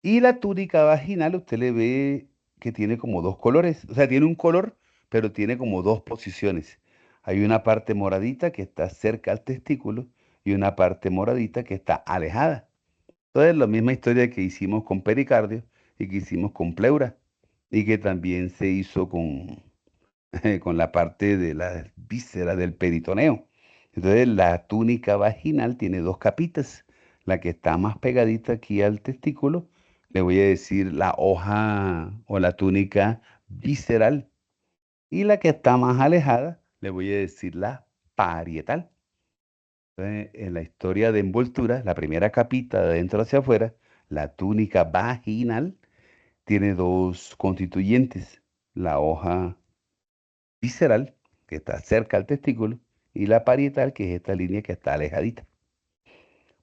Y la túnica vaginal usted le ve que tiene como dos colores, o sea, tiene un color, pero tiene como dos posiciones. Hay una parte moradita que está cerca al testículo y una parte moradita que está alejada. Entonces, la misma historia que hicimos con pericardio y que hicimos con pleura y que también se hizo con, con la parte de la víscera del peritoneo. Entonces, la túnica vaginal tiene dos capitas. la que está más pegadita aquí al testículo, le voy a decir la hoja o la túnica visceral. Y la que está más alejada, le voy a decir la parietal. Entonces, en la historia de envoltura, la primera capita de adentro hacia afuera, la túnica vaginal, tiene dos constituyentes, la hoja visceral, que está cerca al testículo, y la parietal, que es esta línea que está alejadita.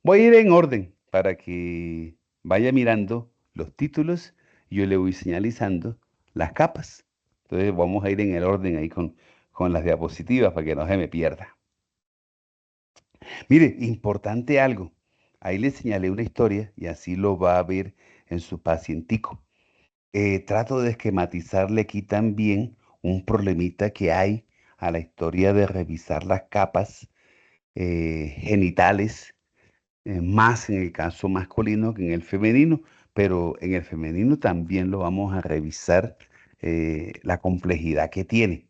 Voy a ir en orden para que vaya mirando los títulos y yo le voy señalizando las capas. Entonces vamos a ir en el orden ahí con las diapositivas para que no se me pierda. Mire, importante algo. Ahí le señalé una historia y así lo va a ver en su pacientico. Trato de esquematizarle aquí también un problemita que hay a la historia de revisar las capas genitales, más en el caso masculino que en el femenino, pero en el femenino también lo vamos a revisar la complejidad que tiene.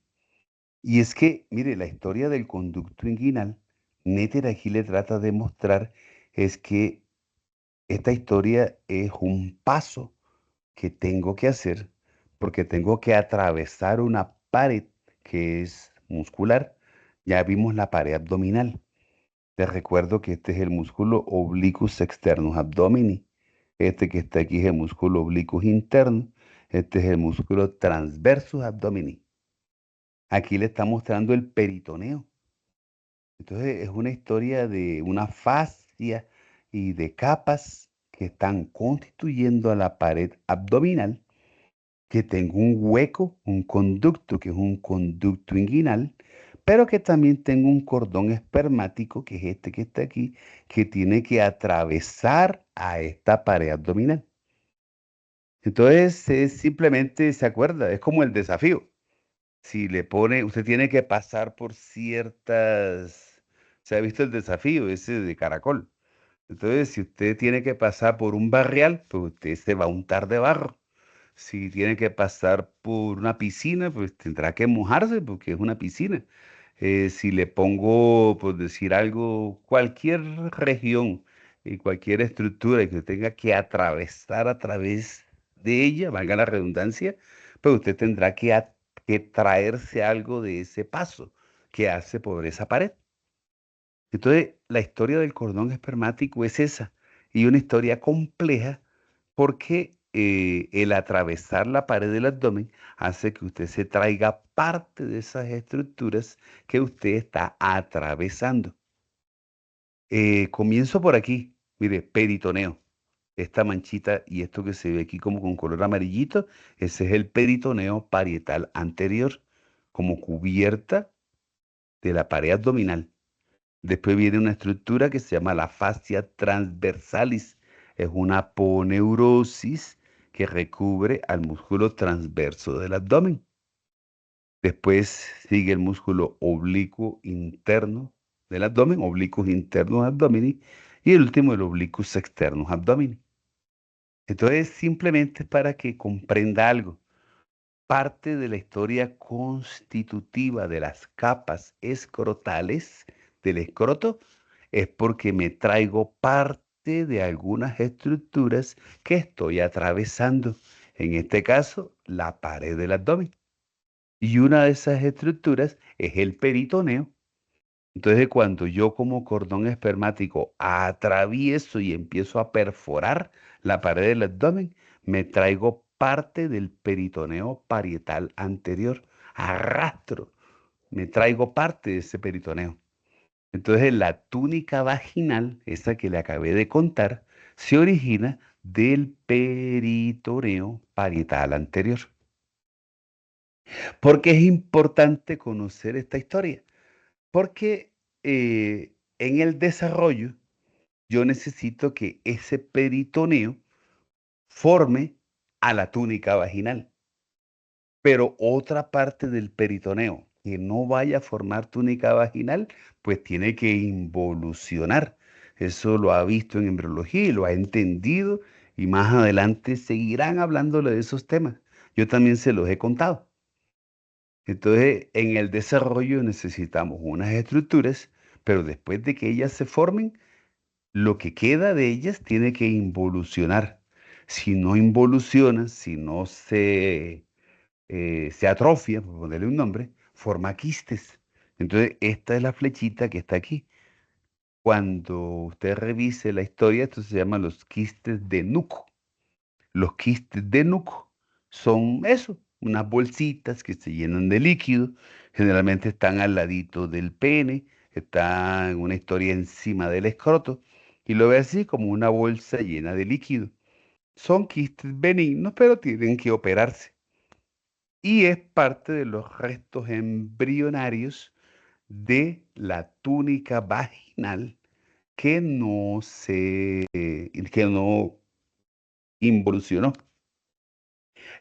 Y es que, mire, la historia del conducto inguinal, Néter aquí le trata de mostrar es que esta historia es un paso que tengo que hacer porque tengo que atravesar una pared que es muscular. Ya vimos la pared abdominal. Te recuerdo que este es el músculo oblicuus externus abdomini. Este que está aquí es el músculo oblicuus interno. Este es el músculo transversus abdomini. Aquí le está mostrando el peritoneo. Entonces es una historia de una fascia y de capas que están constituyendo a la pared abdominal, que tengo un hueco, un conducto, que es un conducto inguinal, pero que también tengo un cordón espermático, que es este que está aquí, que tiene que atravesar a esta pared abdominal. Entonces, simplemente se acuerda, es como el desafío. Si le pone, usted tiene que pasar por ciertas, se ha visto el desafío ese de caracol. Entonces, si usted tiene que pasar por un barrial, pues usted se va a untar de barro. Si tiene que pasar por una piscina, pues tendrá que mojarse porque es una piscina. Si le pongo, por decir algo, cualquier región y cualquier estructura y que tenga que atravesar a través de ella, valga la redundancia, pues usted tendrá que traerse algo de ese paso que hace por esa pared. Entonces, la historia del cordón espermático es esa, y una historia compleja porque el atravesar la pared del abdomen hace que usted se traiga parte de esas estructuras que usted está atravesando. Comienzo por aquí, mire, peritoneo. Esta manchita y esto que se ve aquí como con color amarillito, ese es el peritoneo parietal anterior, como cubierta de la pared abdominal. Después viene una estructura que se llama la fascia transversalis. Es una aponeurosis que recubre al músculo transverso del abdomen. Después sigue el músculo oblicuo interno del abdomen, oblicuos internos abdomini, y el último el oblicuus externus abdomini. Entonces, simplemente es para que comprenda algo. Parte de la historia constitutiva de las capas escrotales del escroto es porque me traigo parte de algunas estructuras que estoy atravesando. En este caso, la pared del abdomen. Y una de esas estructuras es el peritoneo. Entonces, cuando yo como cordón espermático atravieso y empiezo a perforar la pared del abdomen, me traigo parte del peritoneo parietal anterior. Arrastro, me traigo parte de ese peritoneo. Entonces, la túnica vaginal, esa que le acabé de contar, se origina del peritoneo parietal anterior. ¿Por qué es importante conocer esta historia? Porque en el desarrollo yo necesito que ese peritoneo forme a la túnica vaginal, pero otra parte del peritoneo que no vaya a formar túnica vaginal, pues tiene que involucionar. Eso lo ha visto en embriología y lo ha entendido y más adelante seguirán hablándole de esos temas. Yo también se los he contado. Entonces, en el desarrollo necesitamos unas estructuras, pero después de que ellas se formen, Lo que queda de ellas tiene que involucionar. Si no involuciona, si no se atrofia, por ponerle un nombre, forma quistes. Entonces, esta es la flechita que está aquí. Cuando usted revise la historia, esto se llama los quistes de Nuco. Los quistes de Nuco son eso, unas bolsitas que se llenan de líquido. Generalmente están al ladito del pene, está en una historia encima del escroto y lo ve así como una bolsa llena de líquido. Son quistes benignos, pero tienen que operarse. Y es parte de los restos embrionarios de la túnica vaginal que no involucionó.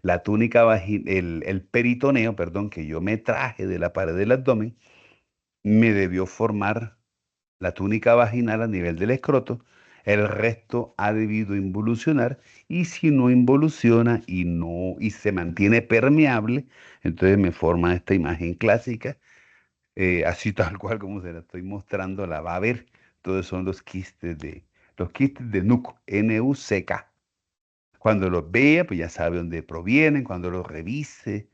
La túnica vaginal, el peritoneo, perdón, que yo me traje de la pared del abdomen, me debió formar la túnica vaginal a nivel del escroto. El resto ha debido involucionar y si no involuciona y se mantiene permeable, entonces me forma esta imagen clásica, así tal cual como se la estoy mostrando, la va a ver. Todos son los quistes de Nuc, N-U-C-K. Cuando los vea, pues ya sabe dónde provienen, cuando los revise,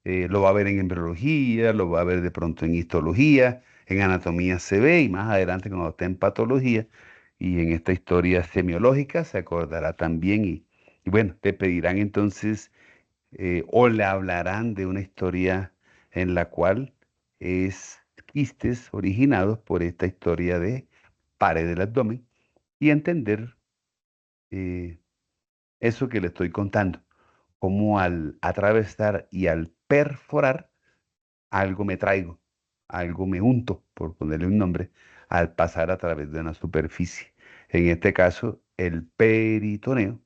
lo va a ver en embriología, lo va a ver de pronto en histología, en anatomía se ve y más adelante cuando esté en patología y en esta historia semiológica se acordará también y bueno, te pedirán entonces o le hablarán de una historia en la cual es quistes originados por esta historia de pared del abdomen y entender eh, eso que le estoy contando, como al atravesar y al perforar, algo me traigo, algo me unto, por ponerle un nombre, al pasar a través de una superficie. En este caso, el peritoneo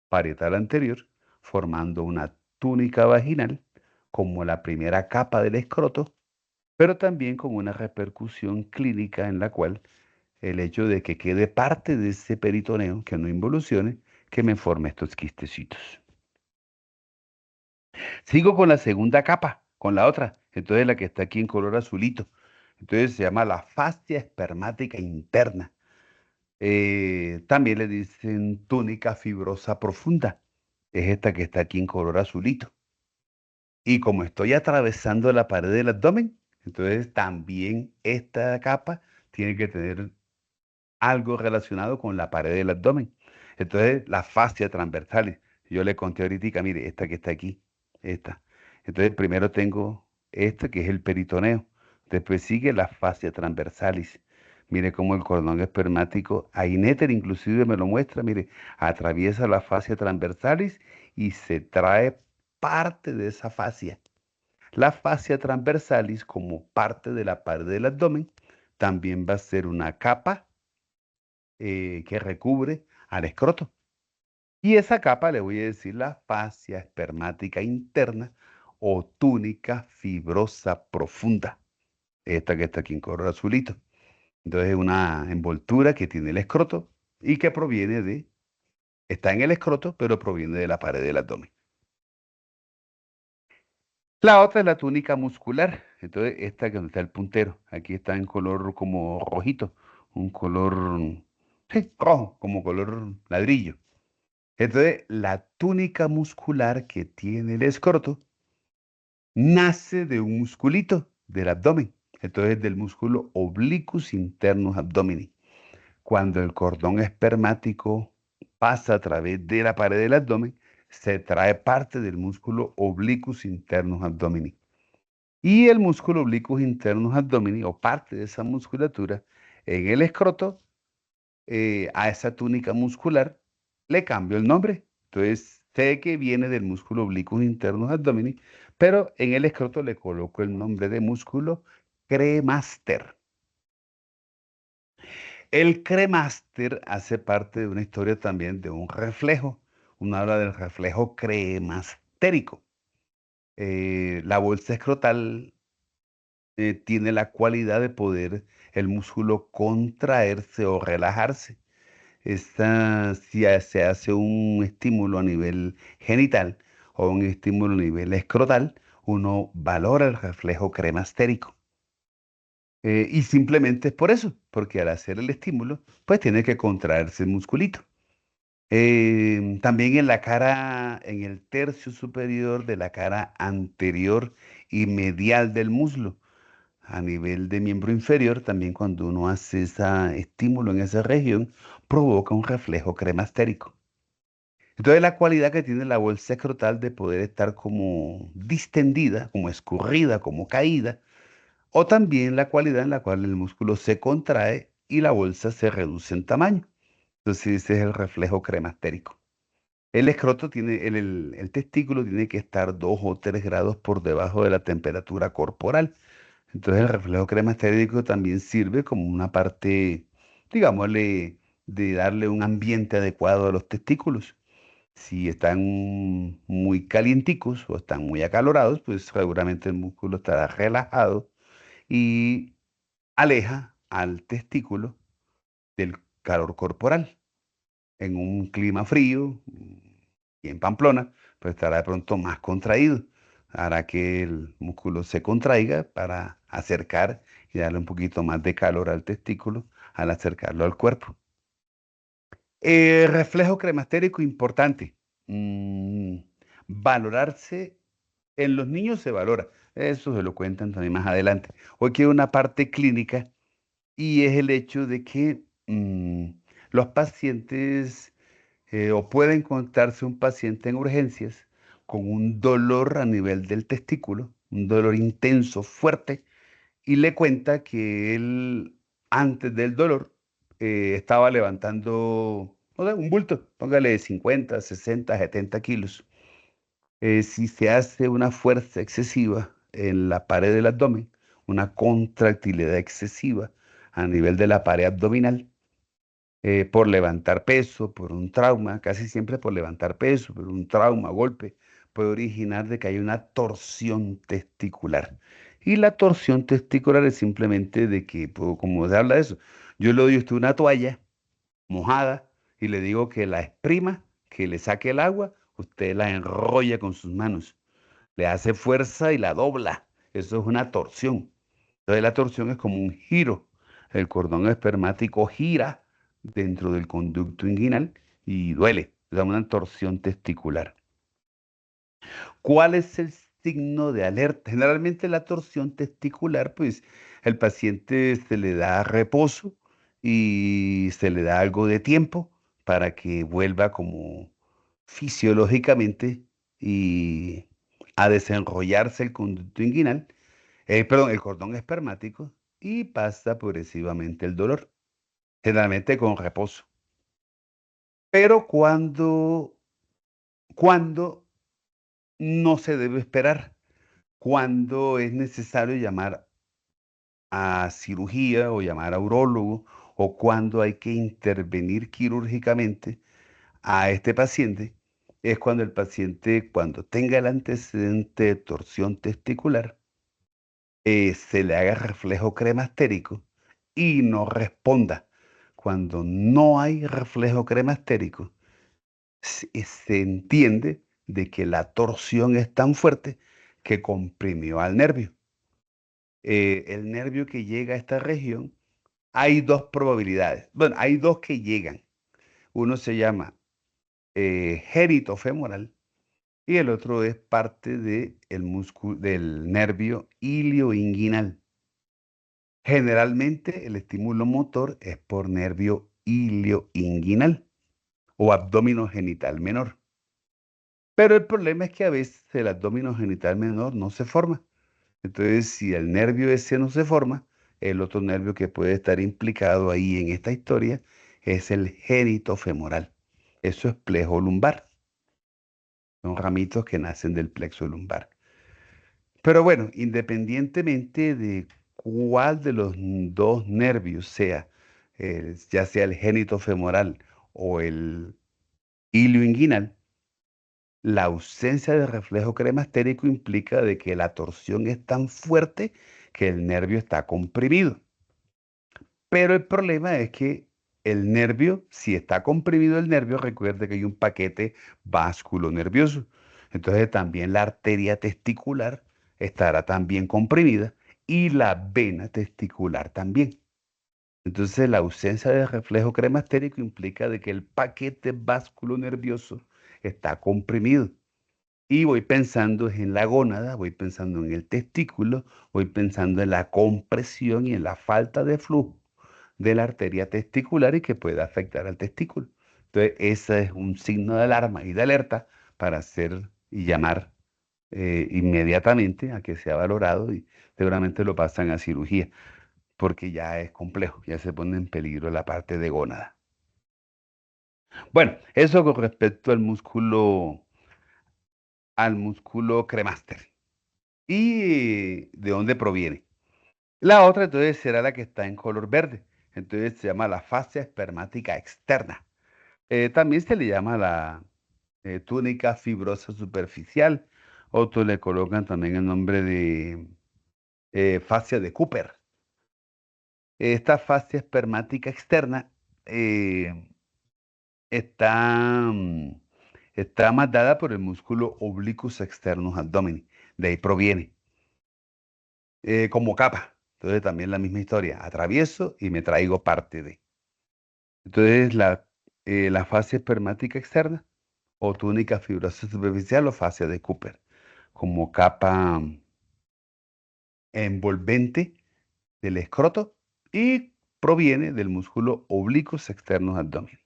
parietal anterior, formando una túnica vaginal como la primera capa del escroto, pero también con una repercusión clínica en la cual el hecho de que quede parte de ese peritoneo, que no involucione, que me forme estos quistecitos. Sigo con la segunda capa, con la otra. Entonces la que está aquí en color azulito. Entonces se llama la fascia espermática interna. También le dicen túnica fibrosa profunda. Es esta que está aquí en color azulito. Y como estoy atravesando la pared del abdomen, entonces también esta capa tiene que tener algo relacionado con la pared del abdomen. Entonces, la fascia transversalis. Yo le conté ahorita, mire, esta que está aquí, esta. Entonces, primero tengo esta que es el peritoneo. Después sigue la fascia transversalis. Mire cómo el cordón espermático, Ainéter inclusive me lo muestra, mire, atraviesa la fascia transversalis y se trae parte de esa fascia. La fascia transversalis, como parte de la pared del abdomen, también va a ser una capa que recubre al escroto. Y esa capa le voy a decir la fascia espermática interna o túnica fibrosa profunda. Esta que está aquí en color azulito. Entonces es una envoltura que tiene el escroto y que está en el escroto, pero proviene de la pared del abdomen. La otra es la túnica muscular. Entonces esta que donde está el puntero. Aquí está en color como rojito. Un color, sí, rojo, como color ladrillo. Entonces, la túnica muscular que tiene el escroto nace de un musculito del abdomen. Entonces, del músculo oblicuus internus abdomini. Cuando el cordón espermático pasa a través de la pared del abdomen, se trae parte del músculo oblicuus internus abdomini. Y el músculo oblicuus internus abdomini, o parte de esa musculatura, en el escroto a esa túnica muscular le cambio el nombre. Entonces, sé que viene del músculo oblicuo interno abdominis, pero en el escroto le coloco el nombre de músculo cremaster. El cremaster hace parte de una historia también de un reflejo. Uno habla del reflejo cremastérico. La bolsa escrotal tiene la cualidad de poder el músculo contraerse o relajarse. Si se hace un estímulo a nivel genital o un estímulo a nivel escrotal, uno valora el reflejo cremastérico. Y simplemente es por eso, porque al hacer el estímulo, pues tiene que contraerse el musculito. También en la cara, en el tercio superior de la cara anterior y medial del muslo, a nivel de miembro inferior, también cuando uno hace ese estímulo en esa región, provoca un reflejo cremastérico. Entonces la cualidad que tiene la bolsa escrotal de poder estar como distendida, como escurrida, como caída, o también la cualidad en la cual el músculo se contrae y la bolsa se reduce en tamaño. Entonces ese es el reflejo cremastérico. El escroto tiene, el testículo tiene que estar 2 o 3 grados por debajo de la temperatura corporal. Entonces el reflejo cremastérico también sirve como una parte, digámosle, de darle un ambiente adecuado a los testículos. Si están muy calienticos o están muy acalorados, pues seguramente el músculo estará relajado y aleja al testículo del calor corporal. En un clima frío, y en Pamplona, pues estará de pronto más contraído. Hará que el músculo se contraiga para acercar y darle un poquito más de calor al testículo al acercarlo al cuerpo. Reflejo cremastérico importante. Mm, valorarse en los niños se valora. Eso se lo cuentan también más adelante. Hoy queda una parte clínica y es el hecho de que los pacientes o puede encontrarse un paciente en urgencias con un dolor a nivel del testículo, un dolor intenso, fuerte, y le cuenta que él antes del dolor estaba levantando, no sé, un bulto, póngale 50, 60, 70 kilos. Si se hace una fuerza excesiva en la pared del abdomen, una contractilidad excesiva a nivel de la pared abdominal, por levantar peso, por un trauma, casi siempre por levantar peso, por un trauma, golpe, puede originar de que haya una torsión testicular. Y la torsión testicular es simplemente de que, pues, como se habla de eso, yo le doy a usted una toalla mojada y le digo que la exprima, que le saque el agua, usted la enrolla con sus manos, le hace fuerza y la dobla. Eso es una torsión. Entonces la torsión es como un giro. El cordón espermático gira dentro del conducto inguinal y duele. Se llama una torsión testicular. ¿Cuál es el signo de alerta? Generalmente la torsión testicular, pues el paciente se le da reposo y se le da algo de tiempo para que vuelva como fisiológicamente y a desenrollarse el conducto inguinal, perdón, el cordón espermático y pasa progresivamente el dolor, generalmente con reposo. Pero cuando no se debe esperar, cuando es necesario llamar a cirugía o llamar a urólogo o cuando hay que intervenir quirúrgicamente a este paciente, es cuando el paciente, cuando tenga el antecedente de torsión testicular, se le haga reflejo cremastérico y no responda. Cuando no hay reflejo cremastérico, se entiende de que la torsión es tan fuerte que comprimió al nervio. El nervio que llega a esta región, hay dos probabilidades. Bueno, hay dos que llegan. Uno se llama gérito femoral y el otro es parte del músculo, del nervio ilioinguinal. Generalmente el estímulo motor es por nervio ilioinguinal o abdomino genital menor. Pero el problema es que a veces el abdomino genital menor no se forma. Entonces, si el nervio ese no se forma, el otro nervio que puede estar implicado ahí en esta historia es el génito femoral. Eso es plexo lumbar. Son ramitos que nacen del plexo lumbar. Pero bueno, independientemente de cuál de los dos nervios sea, ya sea el génito femoral o el ilio inguinal, la ausencia de reflejo cremastérico implica de que la torsión es tan fuerte que el nervio está comprimido. Pero el problema es que el nervio, si está comprimido el nervio, recuerde que hay un paquete vasculonervioso. Entonces también la arteria testicular estará también comprimida y la vena testicular también. Entonces, la ausencia de reflejo cremastérico implica de que el paquete nervioso está comprimido. Y voy pensando en la gónada, voy pensando en el testículo, voy pensando en la compresión y en la falta de flujo de la arteria testicular y que puede afectar al testículo. Entonces, ese es un signo de alarma y de alerta para hacer y llamar inmediatamente a que sea valorado y seguramente lo pasan a cirugía porque ya es complejo, ya se pone en peligro la parte de gónada. Bueno, eso con respecto al músculo cremaster. ¿Y de dónde proviene? La otra entonces será la que está en color verde. Entonces se llama la fascia espermática externa. También se le llama la túnica fibrosa superficial. Otros le colocan también el nombre de fascia de Cooper. Esta fascia espermática externa eh, está, está más dada por el músculo oblicuos externus abdomen. De ahí proviene. Como capa. Entonces también la misma historia. Atravieso y me traigo parte de. Entonces la fascia espermática externa o túnica fibrosa superficial o fascia de Cooper como capa envolvente del escroto y proviene del músculo oblicuos externos abdomen.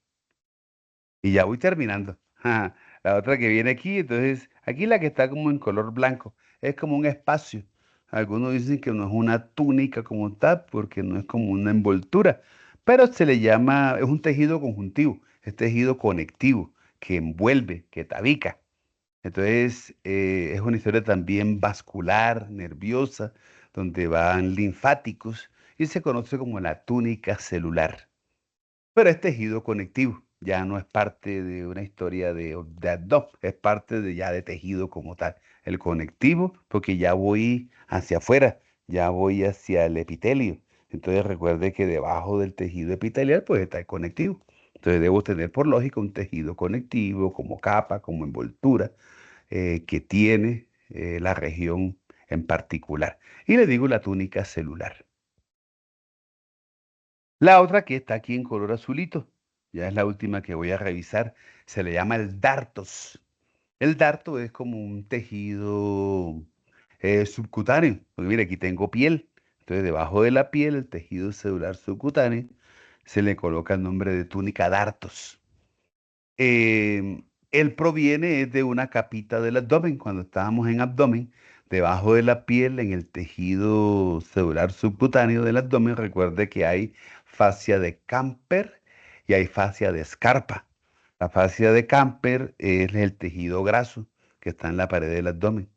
Y ya voy terminando. Ja, la otra que viene aquí, entonces, aquí la que está como en color blanco, es como un espacio. Algunos dicen que no es una túnica como tal, porque no es como una envoltura, pero se le llama, es un tejido conjuntivo, es tejido conectivo, que envuelve, que tabica. Entonces, es una historia también vascular, nerviosa, donde van linfáticos y se conoce como la túnica celular. Pero es tejido conectivo, ya no es parte de una historia de abdomen, es parte de ya de tejido como tal. El conectivo, porque ya voy hacia afuera, ya voy hacia el epitelio. Entonces recuerde que debajo del tejido epitelial pues está el conectivo. Entonces debo tener por lógica un tejido conectivo como capa, como envoltura, que tiene la región en particular. Y le digo la túnica celular. La otra que está aquí en color azulito, ya es la última que voy a revisar, se le llama el dartos. El darto es como un tejido subcutáneo, porque mire, aquí tengo piel. Entonces, debajo de la piel, el tejido celular subcutáneo, se le coloca el nombre de túnica dartos. Él proviene de una capita del abdomen. Cuando estábamos en abdomen, debajo de la piel, en el tejido celular subcutáneo del abdomen, recuerde que hay fascia de Camper y hay fascia de Scarpa. La fascia de Camper es el tejido graso que está en la pared del abdomen.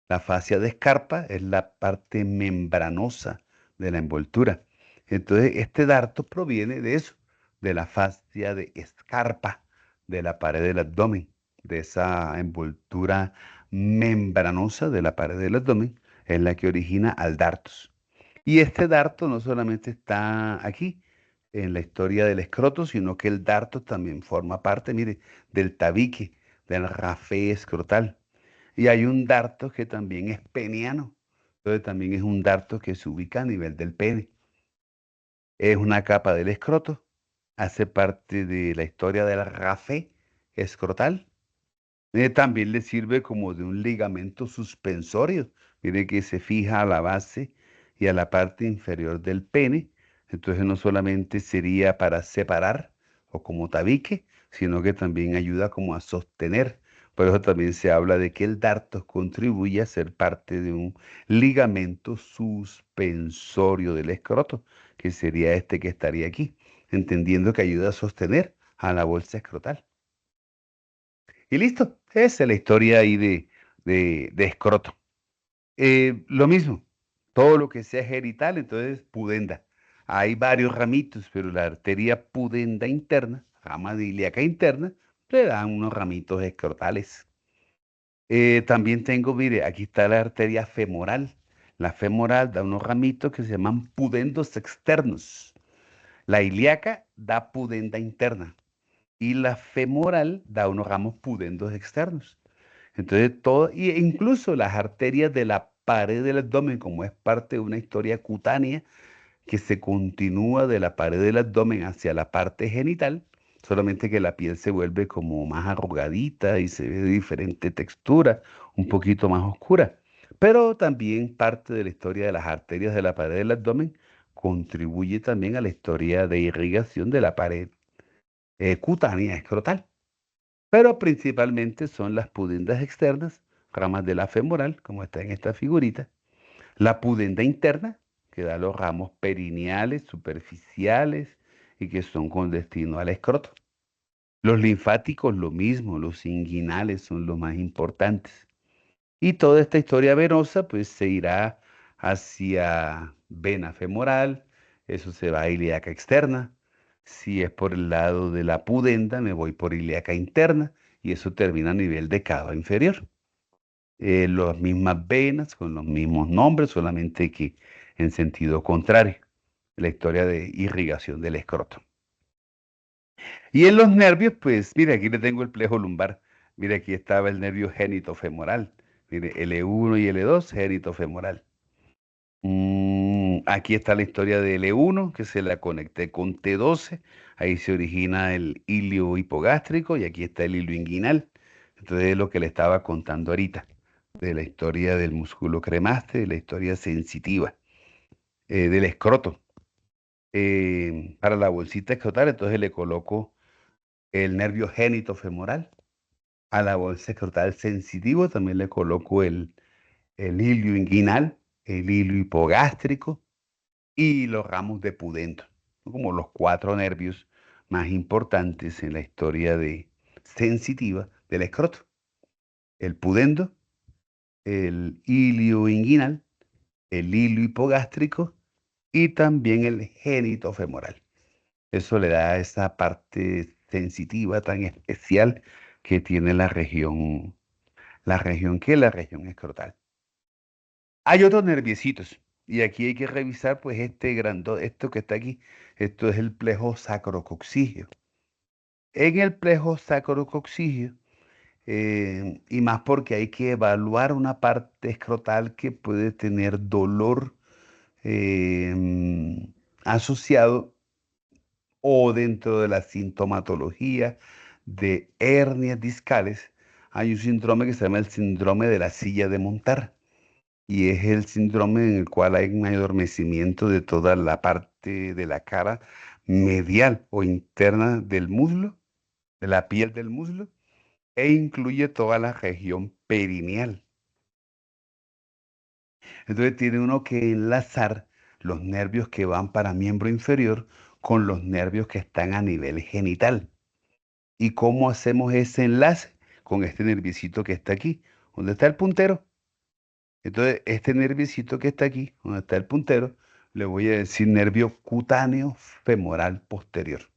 La fascia de escarpa es la parte membranosa de la envoltura. Entonces, este darto proviene de eso, de la fascia de escarpa de la pared del abdomen, de esa envoltura membranosa de la pared del abdomen, es la que origina al dartos. Y este darto no solamente está aquí en la historia del escroto, sino que el darto también forma parte, mire, del tabique, del rafé escrotal. Y hay un darto que también es peniano. Entonces también es un darto que se ubica a nivel del pene. Es una capa del escroto. Hace parte de la historia del rafé escrotal. También le sirve como de un ligamento suspensorio. Mire que se fija a la base y a la parte inferior del pene. Entonces no solamente sería para separar o como tabique, sino que también ayuda como a sostener. Por eso también se habla de que el darto contribuye a ser parte de un ligamento suspensorio del escroto, que sería este que estaría aquí, entendiendo que ayuda a sostener a la bolsa escrotal. Y listo, esa es la historia ahí de escroto. Lo mismo, todo lo que sea genital, entonces pudenda. Hay varios ramitos, pero la arteria pudenda interna, rama de ilíaca interna, le dan unos ramitos escrotales. También tengo, mire, aquí está la arteria femoral. La femoral da unos ramitos que se llaman pudendos externos. La ilíaca da pudenda interna y la femoral da unos ramos pudendos externos. Entonces, todo, e incluso las arterias de la pared del abdomen, como es parte de una historia cutánea que se continúa de la pared del abdomen hacia la parte genital, solamente que la piel se vuelve como más arrugadita y se ve de diferente textura, un poquito más oscura. Pero también parte de la historia de las arterias de la pared del abdomen contribuye también a la historia de irrigación de la pared cutánea escrotal. Pero principalmente son las pudendas externas, ramas de la femoral, como está en esta figurita, la pudenda interna, que da los ramos perineales, superficiales y que son con destino al escroto. Los linfáticos, lo mismo, los inguinales son los más importantes. Y toda esta historia venosa, pues se irá hacia vena femoral, eso se va a ilíaca externa. Si es por el lado de la pudenda, me voy por ilíaca interna y eso termina a nivel de cava inferior. Las mismas venas con los mismos nombres, solamente que en sentido contrario. La historia de irrigación del escroto. Y en los nervios, pues, mire, aquí le tengo el plejo lumbar. Mire, aquí estaba el nervio genitofemoral. Mire, L1 y L2, genitofemoral. Aquí está la historia de L1, que se la conecté con T12. Ahí se origina el hilio hipogástrico y aquí está el hilio inguinal. Entonces, es lo que le estaba contando ahorita, de la historia del músculo cremaste, de la historia sensitiva, del escroto. Para la bolsita escrotal, entonces le coloco el nervio genitofemoral. A la bolsa escrotal sensitivo también le coloco el hilio inguinal, el hilio hipogástrico y los ramos de pudendo, como los cuatro nervios más importantes en la historia sensitiva del escroto. El pudendo, el hilio inguinal, el hilio hipogástrico y también el génito femoral. Eso le da esa parte sensitiva tan especial que tiene la región escrotal. Hay otros nerviecitos y aquí hay que revisar pues esto que está aquí, esto es el plejo sacrococcigio. En el plejo sacrococcigio, y más porque hay que evaluar una parte escrotal que puede tener dolor asociado o dentro de la sintomatología de hernias discales, hay un síndrome que se llama el síndrome de la silla de montar. Y es el síndrome en el cual hay un adormecimiento de toda la parte de la cara medial o interna del muslo, de la piel del muslo, e incluye toda la región perineal. Entonces tiene uno que enlazar los nervios que van para miembro inferior con los nervios que están a nivel genital. ¿Y cómo hacemos ese enlace? Con este nerviecito que está aquí. ¿Dónde está el puntero? Entonces, este nerviecito que está aquí, donde está el puntero, le voy a decir nervio cutáneo femoral posterior.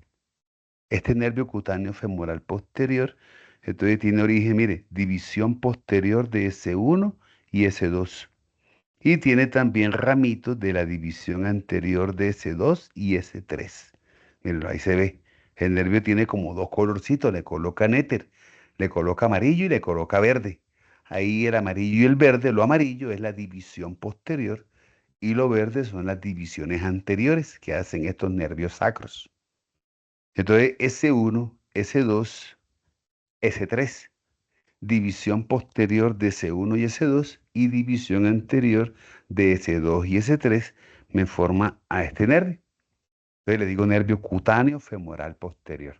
Este nervio cutáneo femoral posterior, entonces tiene origen, mire, división posterior de S1 y S2. Y tiene también ramitos de la división anterior de S2 y S3. Miren, ahí se ve. El nervio tiene como dos colorcitos, le coloca éter, le coloca amarillo y le coloca verde. Ahí el amarillo y el verde, lo amarillo es la división posterior y lo verde son las divisiones anteriores que hacen estos nervios sacros. Entonces, S1, S2, S3, división posterior de S1 y S2 y división anterior de S2 y S3 me forma a este nervio. Entonces le digo nervio cutáneo femoral posterior.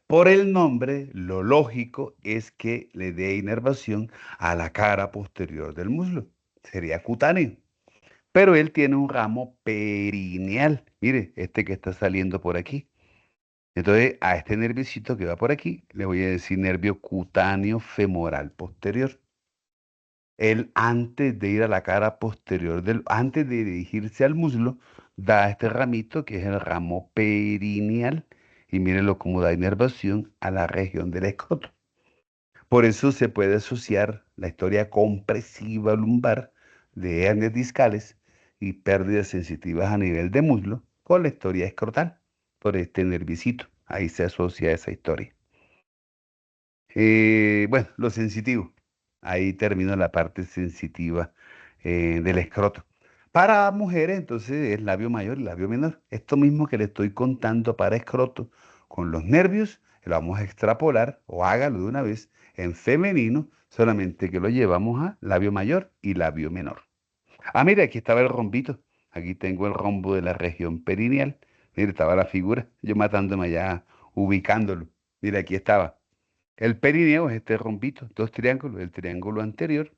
Por el nombre, lo lógico es que le dé inervación a la cara posterior del muslo. Sería cutáneo. Pero él tiene un ramo perineal. Mire, este que está saliendo por aquí. Entonces, a este nerviocito que va por aquí, le voy a decir nervio cutáneo femoral posterior. Él antes de ir a la cara posterior antes de dirigirse al muslo, da este ramito que es el ramo perineal. Y mírenlo cómo da inervación a la región del escroto. Por eso se puede asociar la historia compresiva lumbar de hernias discales y pérdidas sensitivas a nivel de muslo con la historia escrotal, por este nervicito. Ahí se asocia esa historia. Bueno, lo sensitivo. Ahí termina la parte sensitiva del escroto. Para mujeres, entonces, es labio mayor y labio menor. Esto mismo que le estoy contando para escroto con los nervios, lo vamos a extrapolar o hágalo de una vez en femenino, solamente que lo llevamos a labio mayor y labio menor. Ah, mire, aquí estaba el rombito. Aquí tengo el rombo de la región perineal. Mire, estaba la figura. Yo matándome allá, ubicándolo. Mire, aquí estaba. El perineo es este rombito, dos triángulos. El triángulo anterior,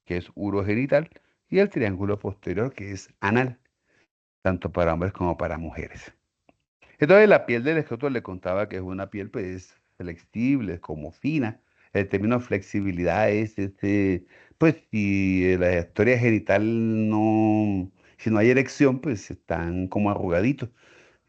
que es urogenital, y el triángulo posterior, que es anal, tanto para hombres como para mujeres. Entonces, la piel del escroto le contaba que es una piel, pues, flexible, como fina. El término flexibilidad es, pues, si la historia genital no, si no hay erección, pues están como arrugaditos.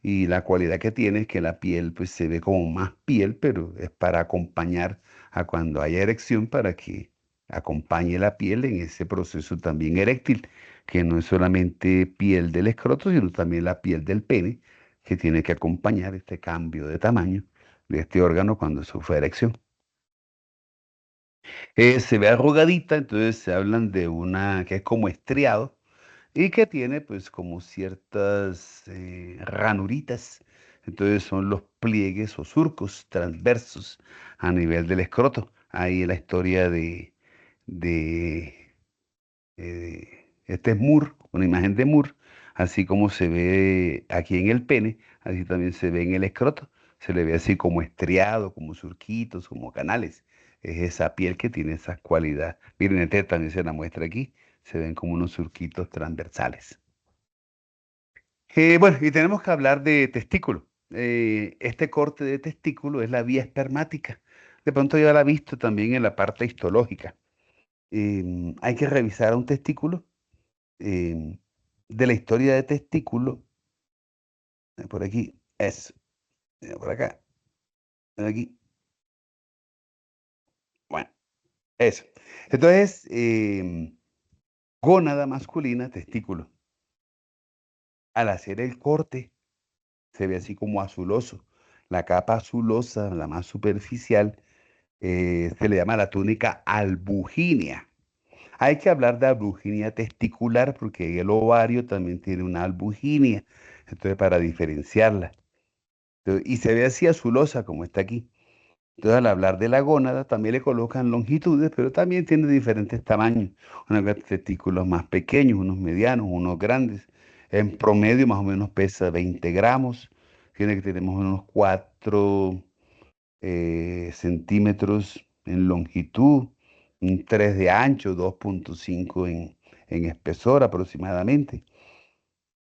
Y la cualidad que tiene es que la piel, pues, se ve como más piel, pero es para acompañar a cuando haya erección, para que acompañe la piel en ese proceso también eréctil, que no es solamente piel del escroto, sino también la piel del pene que tiene que acompañar este cambio de tamaño de este órgano cuando sufre erección. Se ve arrugadita, entonces se hablan de una que es como estriado y que tiene pues como ciertas ranuritas. Entonces son los pliegues o surcos transversos a nivel del escroto. Ahí la historia de este es Moore, una imagen de Moore, así como se ve aquí en el pene, así también se ve en el escroto. Se le ve así como estriado, como surquitos, como canales. Es esa piel que tiene esa cualidad. Miren, este también se la muestra aquí. Se ven como unos surquitos transversales. Bueno, y tenemos que hablar de testículo. Este corte de testículo es la vía espermática. De pronto ya la ha visto también en la parte histológica. Hay que revisar un testículo em, de la historia de testículo, por aquí, eso, por acá, por aquí, bueno, eso. Entonces, gónada masculina, testículo. Al hacer el corte, se ve así como azuloso. La capa azulosa, la más superficial, se le llama la túnica albuginia. Hay que hablar de albuginia testicular porque el ovario también tiene una albuginia. Entonces, para diferenciarla. Y se ve así azulosa como está aquí. Entonces, al hablar de la gónada, también le colocan longitudes, pero también tiene diferentes tamaños. Unos testículos más pequeños, unos medianos, unos grandes. En promedio, más o menos pesa 20 gramos. Tiene que tenemos unos 4 centímetros en longitud, un 3 de ancho, 2,5 en espesor aproximadamente.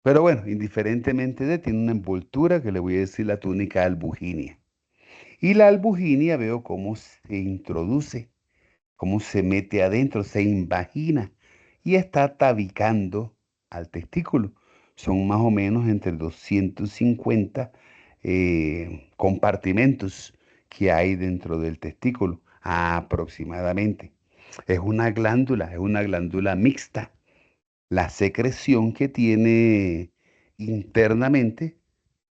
Pero bueno, indiferentemente de, tiene una envoltura que le voy a decir la túnica albuginia. Y la albuginia veo cómo se introduce, cómo se mete adentro, se invagina y está tabicando al testículo. Son más o menos entre 250 compartimentos que hay dentro del testículo, aproximadamente. Es una glándula mixta. La secreción que tiene internamente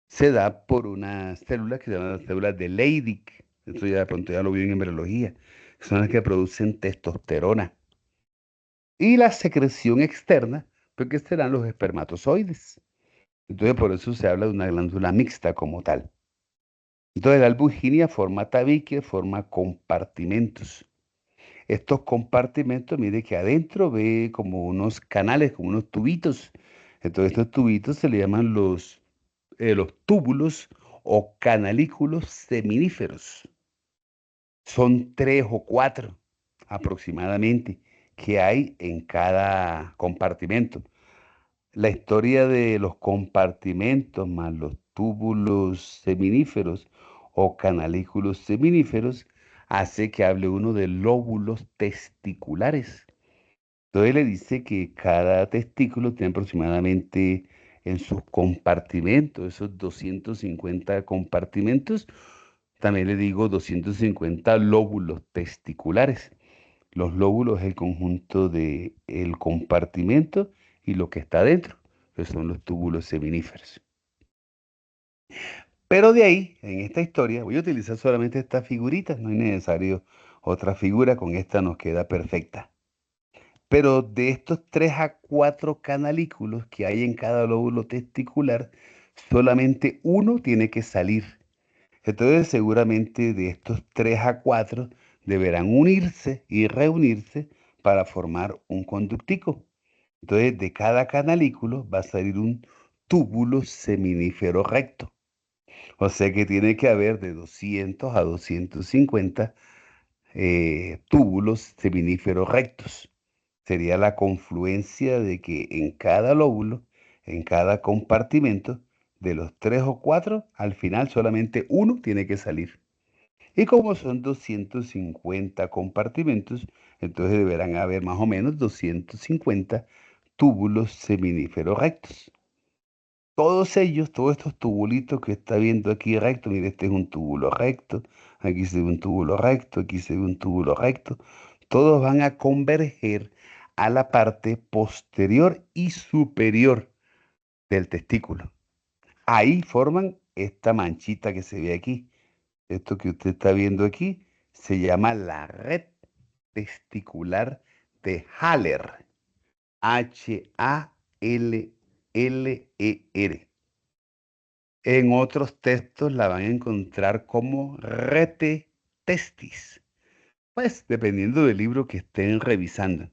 se da por unas células que se llaman las células de Leydig. Eso ya de pronto ya lo vi en embriología. Son las que producen testosterona. Y la secreción externa, porque serán los espermatozoides. Entonces, por eso se habla de una glándula mixta como tal. Entonces, la albuginia forma tabique, forma compartimentos. Estos compartimentos, mire que adentro ve como unos canales, como unos tubitos. Entonces, estos tubitos se le llaman los túbulos o canalículos seminíferos. Son 3 o 4 aproximadamente que hay en cada compartimento. La historia de los compartimentos más los túbulos seminíferos o canalículos seminíferos hace que hable uno de lóbulos testiculares. Entonces le dice que cada testículo tiene aproximadamente en sus compartimentos, esos 250 compartimentos, también le digo 250 lóbulos testiculares. Los lóbulos es el conjunto de el compartimento y lo que está dentro, que son los túbulos seminíferos. Pero de ahí, en esta historia, voy a utilizar solamente estas figuritas, no es necesario otra figura, con esta nos queda perfecta. Pero de estos 3 a 4 canalículos que hay en cada lóbulo testicular, solamente uno tiene que salir. Entonces, seguramente de estos 3 a 4 deberán unirse y reunirse para formar un conductico. Entonces, de cada canalículo va a salir un túbulo seminífero recto. O sea que tiene que haber de 200 a 250 túbulos seminíferos rectos. Sería la confluencia de que en cada lóbulo, en cada compartimento, de los 3 o 4, al final solamente uno tiene que salir. Y como son 250 compartimentos, entonces deberán haber más o menos 250 túbulos seminíferos rectos. Todos ellos, todos estos tubulitos que está viendo aquí recto, mire, este es un túbulo recto, aquí se ve un túbulo recto, aquí se ve un túbulo recto, todos van a converger a la parte posterior y superior del testículo. Ahí forman esta manchita que se ve aquí. Esto que usted está viendo aquí se llama la red testicular de Haller. Halleler. En otros textos la van a encontrar como rete testis. Pues dependiendo del libro que estén revisando.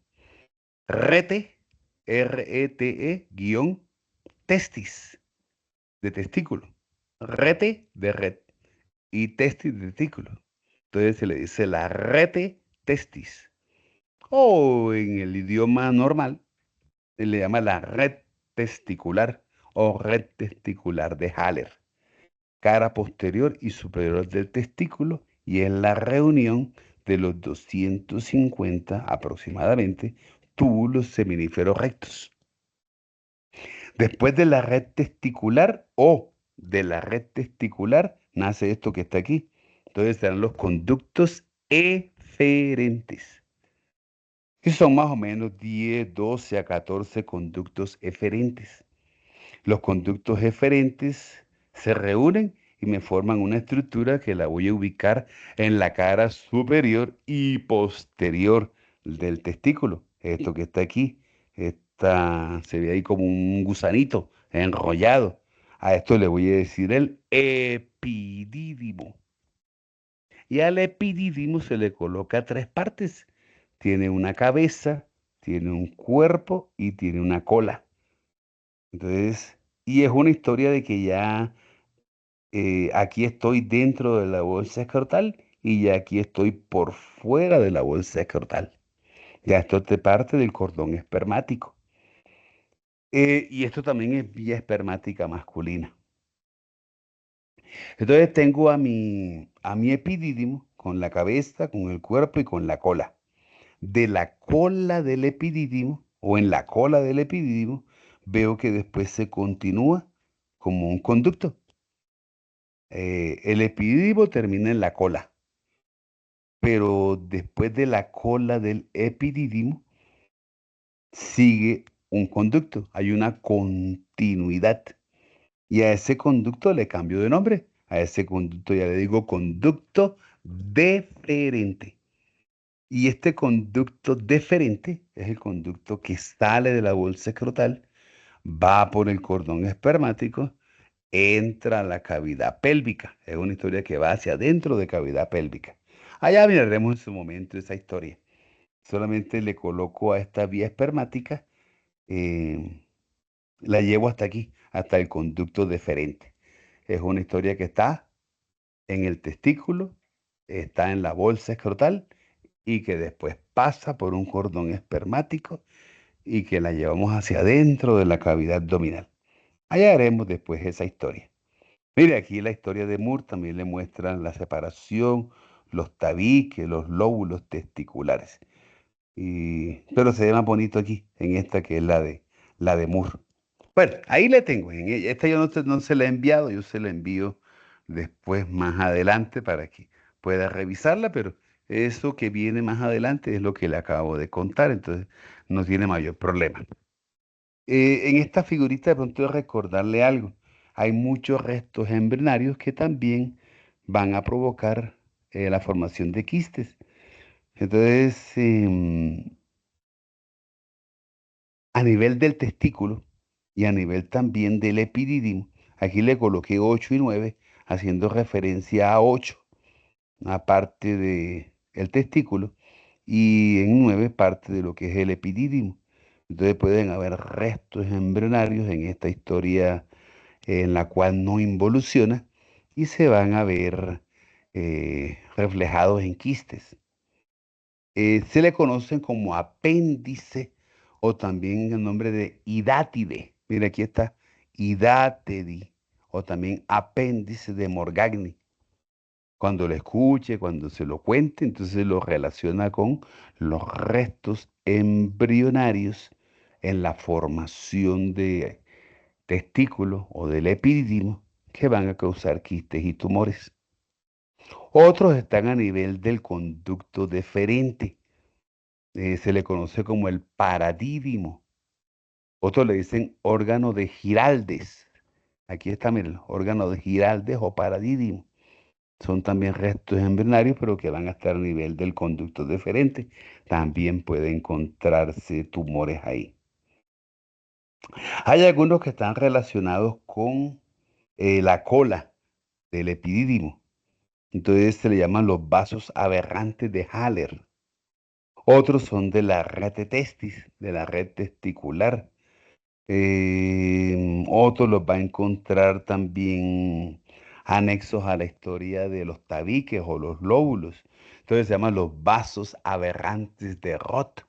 Rete, R-E-T-E, guión, testis, de testículo. Rete de red y testis de testículo. Entonces se le dice la rete testis. O en el idioma normal se le llama la red testicular o red testicular de Haller. Cara posterior y superior del testículo y es la reunión de los 250 aproximadamente túbulos seminíferos rectos. Después de la red testicular o de la red testicular nace esto que está aquí. Entonces serán los conductos eferentes. Que son más o menos 10, 12 a 14 conductos eferentes. Los conductos eferentes se reúnen y me forman una estructura que la voy a ubicar en la cara superior y posterior del testículo. Esto que está aquí, se ve ahí como un gusanito enrollado. A esto le voy a decir el epidídimo. Y al epidídimo se le coloca 3 partes. Tiene una cabeza, tiene un cuerpo y tiene una cola. Entonces, y es una historia de que ya aquí estoy dentro de la bolsa escrotal y ya aquí estoy por fuera de la bolsa escrotal. Ya esto es parte del cordón espermático. Y esto también es vía espermática masculina. Entonces tengo a mi epidídimo con la cabeza, con el cuerpo y con la cola. De la cola del epidídimo o en la cola del epidídimo veo que después se continúa como un conducto. El epidídimo termina en la cola, pero después de la cola del epidídimo sigue un conducto, hay una continuidad. Y a ese conducto le cambio de nombre. A ese conducto ya le digo conducto deferente. Y este conducto deferente es el conducto que sale de la bolsa escrotal, va por el cordón espermático, entra a la cavidad pélvica. Es una historia que va hacia adentro de cavidad pélvica. Allá miraremos en su momento esa historia. Solamente le coloco a esta vía espermática, eh, la llevo hasta aquí, hasta el conducto deferente. Es una historia que está en el testículo, está en la bolsa escrotal y que después pasa por un cordón espermático y que la llevamos hacia adentro de la cavidad abdominal. Allá haremos después esa historia. Mire, aquí la historia de Moore también le muestran la separación, los tabiques, los lóbulos testiculares. Pero se ve más bonito aquí, en esta que es la de Moore. Bueno, ahí le tengo. Esta yo no se la he enviado, yo se la envío después más adelante para que pueda revisarla, pero eso que viene más adelante es lo que le acabo de contar, entonces no tiene mayor problema. En esta figurita de pronto recordarle algo. Hay muchos restos embrionarios que también van a provocar la formación de quistes. Entonces, a nivel del testículo y a nivel también del epidídimo, aquí le coloqué 8 y 9, haciendo referencia a 8, a parte de el testículo, y en 9 parte de lo que es el epidídimo. Entonces pueden haber restos embrionarios en esta historia en la cual no involuciona y se van a ver reflejados en quistes. Se le conocen como apéndice o también el nombre de hidátide. Mira, aquí está hidátidi o también apéndice de Morgagni. Cuando lo escuche, cuando se lo cuente, entonces lo relaciona con los restos embrionarios en la formación de testículos o del epidídimo que van a causar quistes y tumores. Otros están a nivel del conducto deferente. Se le conoce como el paradídimo. Otros le dicen órgano de Giraldes. Aquí está, miren, órgano de Giraldes o paradídimo. Son también restos embrionarios, pero que van a estar a nivel del conducto deferente. También puede encontrarse tumores ahí. Hay algunos que están relacionados con la cola del epidídimo. Entonces se le llaman los vasos aberrantes de Haller. Otros son de la red de testis, de la red testicular. Otros los va a encontrar también anexos a la historia de los tabiques o los lóbulos. Entonces se llaman los vasos aberrantes de Roth.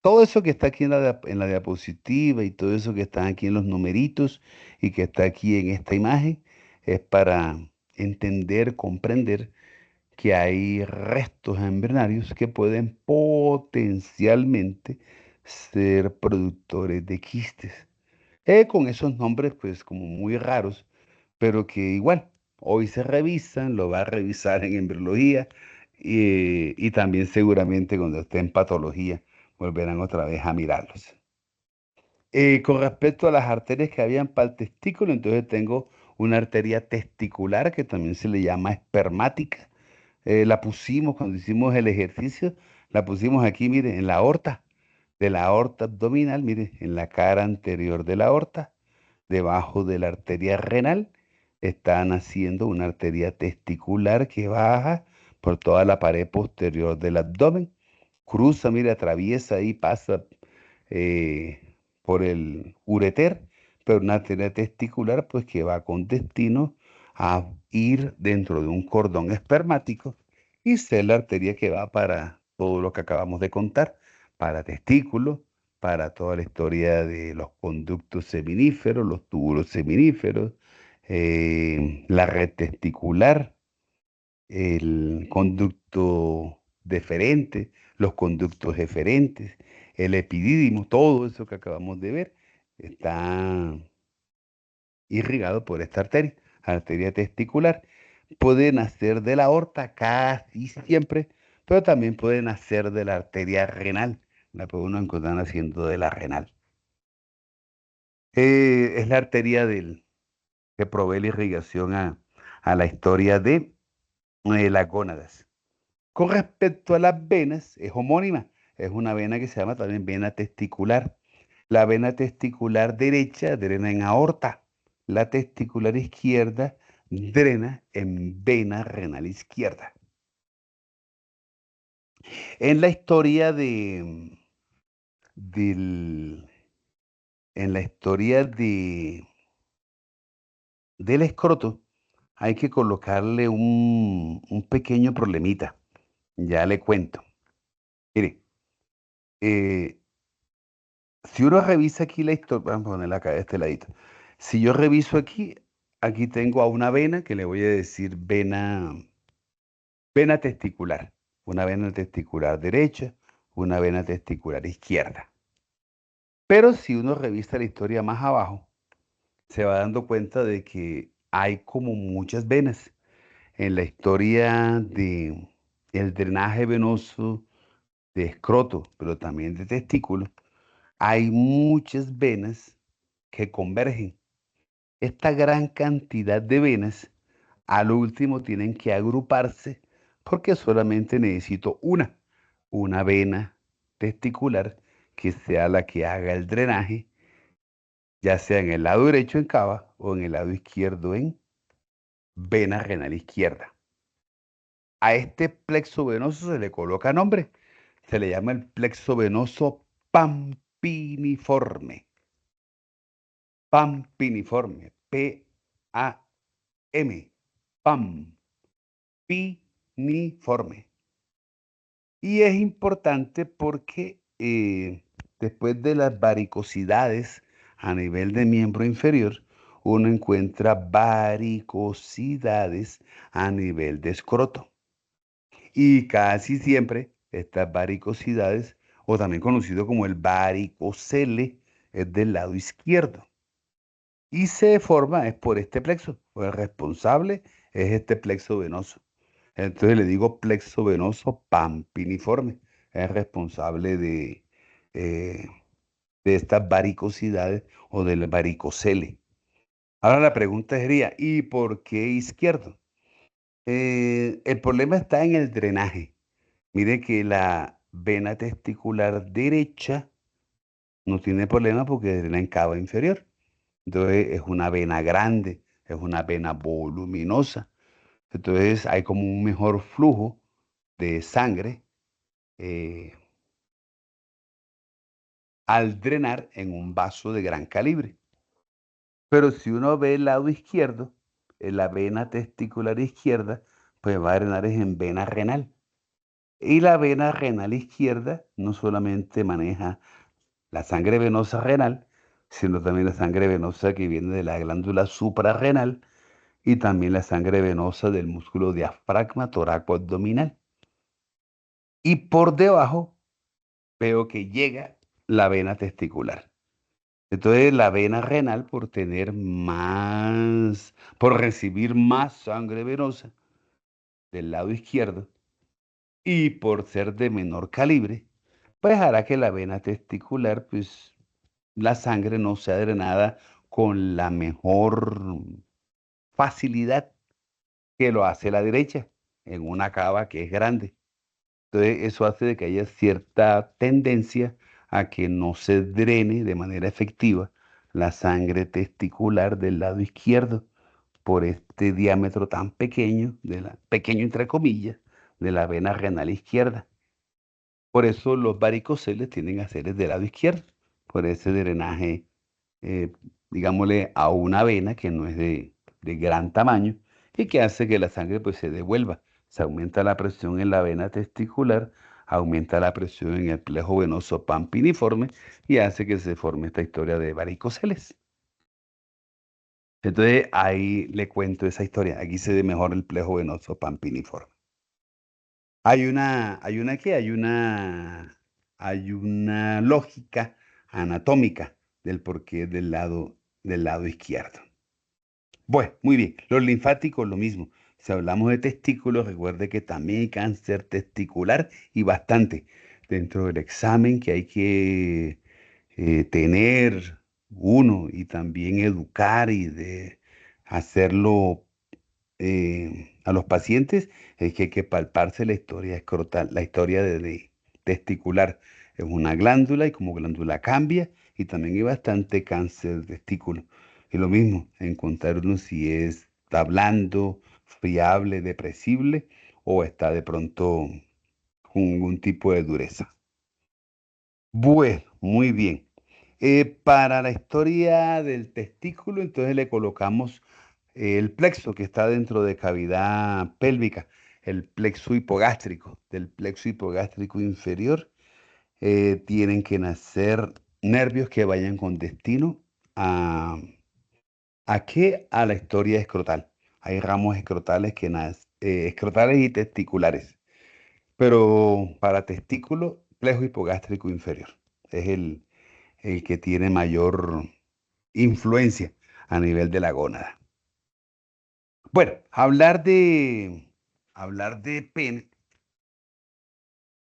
Todo eso que está aquí en la diapositiva y todo eso que está aquí en los numeritos y que está aquí en esta imagen es para entender, comprender que hay restos embrionarios que pueden potencialmente ser productores de quistes. Con esos nombres pues como muy raros, pero que igual hoy se revisan, lo va a revisar en embriología y también seguramente cuando esté en patología volverán otra vez a mirarlos. Con respecto a las arterias que habían para el testículo, entonces tengo una arteria testicular que también se le llama espermática. La pusimos cuando hicimos el ejercicio, la pusimos aquí, mire, en la aorta, de la aorta abdominal, mire, en la cara anterior de la aorta, debajo de la arteria renal, está naciendo una arteria testicular que baja por toda la pared posterior del abdomen, cruza, mire, atraviesa y pasa por el ureter, pero una arteria testicular, pues que va con destino a ir dentro de un cordón espermático y ser la arteria que va para todo lo que acabamos de contar, para testículos, para toda la historia de los conductos seminíferos, los túbulos seminíferos, la red testicular, el conducto deferente, los conductos eferentes, el epidídimo, todo eso que acabamos de ver está irrigado por esta arteria, arteria testicular. Puede nacer de la aorta casi siempre, pero también puede nacer de la arteria renal. La puede uno encontrar naciendo de la renal. Es la arteria que provee la irrigación a la historia de las gónadas. Con respecto a las venas, es homónima. Es una vena que se llama también vena testicular. La vena testicular derecha drena en aorta. La testicular izquierda drena en vena renal izquierda. En la historia del, en la historia del escroto, hay que colocarle un pequeño problemita. Ya le cuento. Mire, eh, si uno revisa aquí la historia, vamos a ponerla acá de este ladito. Si yo reviso aquí, aquí tengo a una vena que le voy a decir vena testicular. Una vena testicular derecha, una vena testicular izquierda. Pero si uno revisa la historia más abajo, se va dando cuenta de que hay como muchas venas. En la historia de el drenaje venoso de escroto, pero también de testículo, hay muchas venas que convergen. Esta gran cantidad de venas, al último tienen que agruparse porque solamente necesito una. una vena testicular que sea la que haga el drenaje, ya sea en el lado derecho en cava o en el lado izquierdo en vena renal izquierda. A este plexo venoso se le coloca nombre, se le llama el plexo venoso pampiniforme. Pampiniforme, P-A-M, pampiniforme. Y es importante porque después de las varicosidades a nivel de miembro inferior, uno encuentra varicosidades a nivel de escroto. Y casi siempre estas varicosidades, o también conocido como el varicocele, es del lado izquierdo. Y se forma es por este plexo, o el responsable es este plexo venoso. Entonces le digo plexo venoso pampiniforme, es responsable eh, de estas varicosidades o del varicocele. Ahora la pregunta sería, ¿y por qué izquierdo? El problema está en el drenaje. Mire que la vena testicular derecha no tiene problema porque drena en cava inferior. Entonces es una vena grande, es una vena voluminosa. Entonces hay como un mejor flujo de sangre eh, al drenar en un vaso de gran calibre. Pero si uno ve el lado izquierdo, en la vena testicular izquierda, pues va a drenar es en vena renal. Y la vena renal izquierda no solamente maneja la sangre venosa renal, sino también la sangre venosa que viene de la glándula suprarrenal y también la sangre venosa del músculo diafragma torácico-abdominal. Y por debajo veo que llega la vena testicular. Entonces la vena renal por recibir más sangre venosa del lado izquierdo y por ser de menor calibre, pues hará que la vena testicular, pues la sangre no sea drenada con la mejor facilidad que lo hace la derecha, en una cava que es grande. Entonces, eso hace de que haya cierta tendencia a que no se drene de manera efectiva la sangre testicular del lado izquierdo por este diámetro tan pequeño, pequeño entre comillas, de la vena renal izquierda. Por eso los varicoceles tienden a ser del lado izquierdo, por ese drenaje, eh, digámosle, a una vena que no es de gran tamaño y que hace que la sangre pues se devuelva. Se aumenta la presión en la vena testicular, aumenta la presión en el plejo venoso pampiniforme y hace que se forme esta historia de varicoceles. Entonces ahí le cuento esa historia. Aquí se ve mejor el plejo venoso pampiniforme. ¿Qué? Hay una lógica anatómica del porqué del lado izquierdo. Bueno, muy bien. Los linfáticos, lo mismo. Si hablamos de testículos, recuerde que también hay cáncer testicular y bastante. Dentro del examen que hay que tener uno y también educar y de hacerlo a los pacientes es que hay que palparse la historia escrotal, la historia de testicular. Es una glándula y como glándula cambia y también hay bastante cáncer de testículo. Y lo mismo, encontrar uno si está blando, friable, depresible o está de pronto con algún tipo de dureza. Bueno, muy bien. Para la historia del testículo, entonces le colocamos el plexo que está dentro de cavidad pélvica, el plexo hipogástrico. Del plexo hipogástrico inferior tienen que nacer nervios que vayan con destino a, ¿a qué? A la historia escrotal. Hay ramos escrotales escrotales y testiculares. Pero para testículo, plejo hipogástrico inferior. Es el que tiene mayor influencia a nivel de la gónada. Bueno, hablar de pene,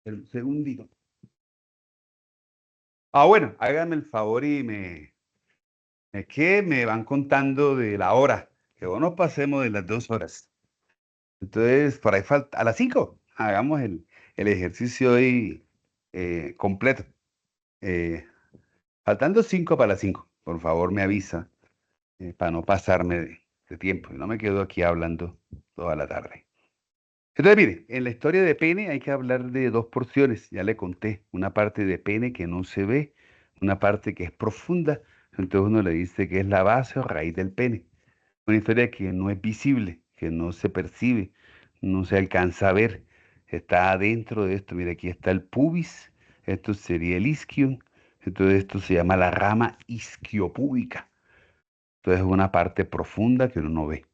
el segundito. Bueno, háganme el favor y es que me van contando de la hora, que no nos pasemos de las 2 horas. Entonces, por ahí falta, a las 5, hagamos el ejercicio hoy completo. Faltando 5 para las 5. Por favor, me avisa para no pasarme de tiempo. No me quedo aquí hablando toda la tarde. Entonces, mire, en la historia de pene hay que hablar de dos porciones. Ya le conté, una parte de pene que no se ve, una parte que es profunda. Entonces uno le dice que es la base o raíz del pene. Una historia que no es visible, que no se percibe, no se alcanza a ver. Está adentro de esto. Mire, aquí está el pubis. Esto sería el isquion. Entonces esto se llama la rama isquiopúbica. Entonces es una parte profunda que uno no ve.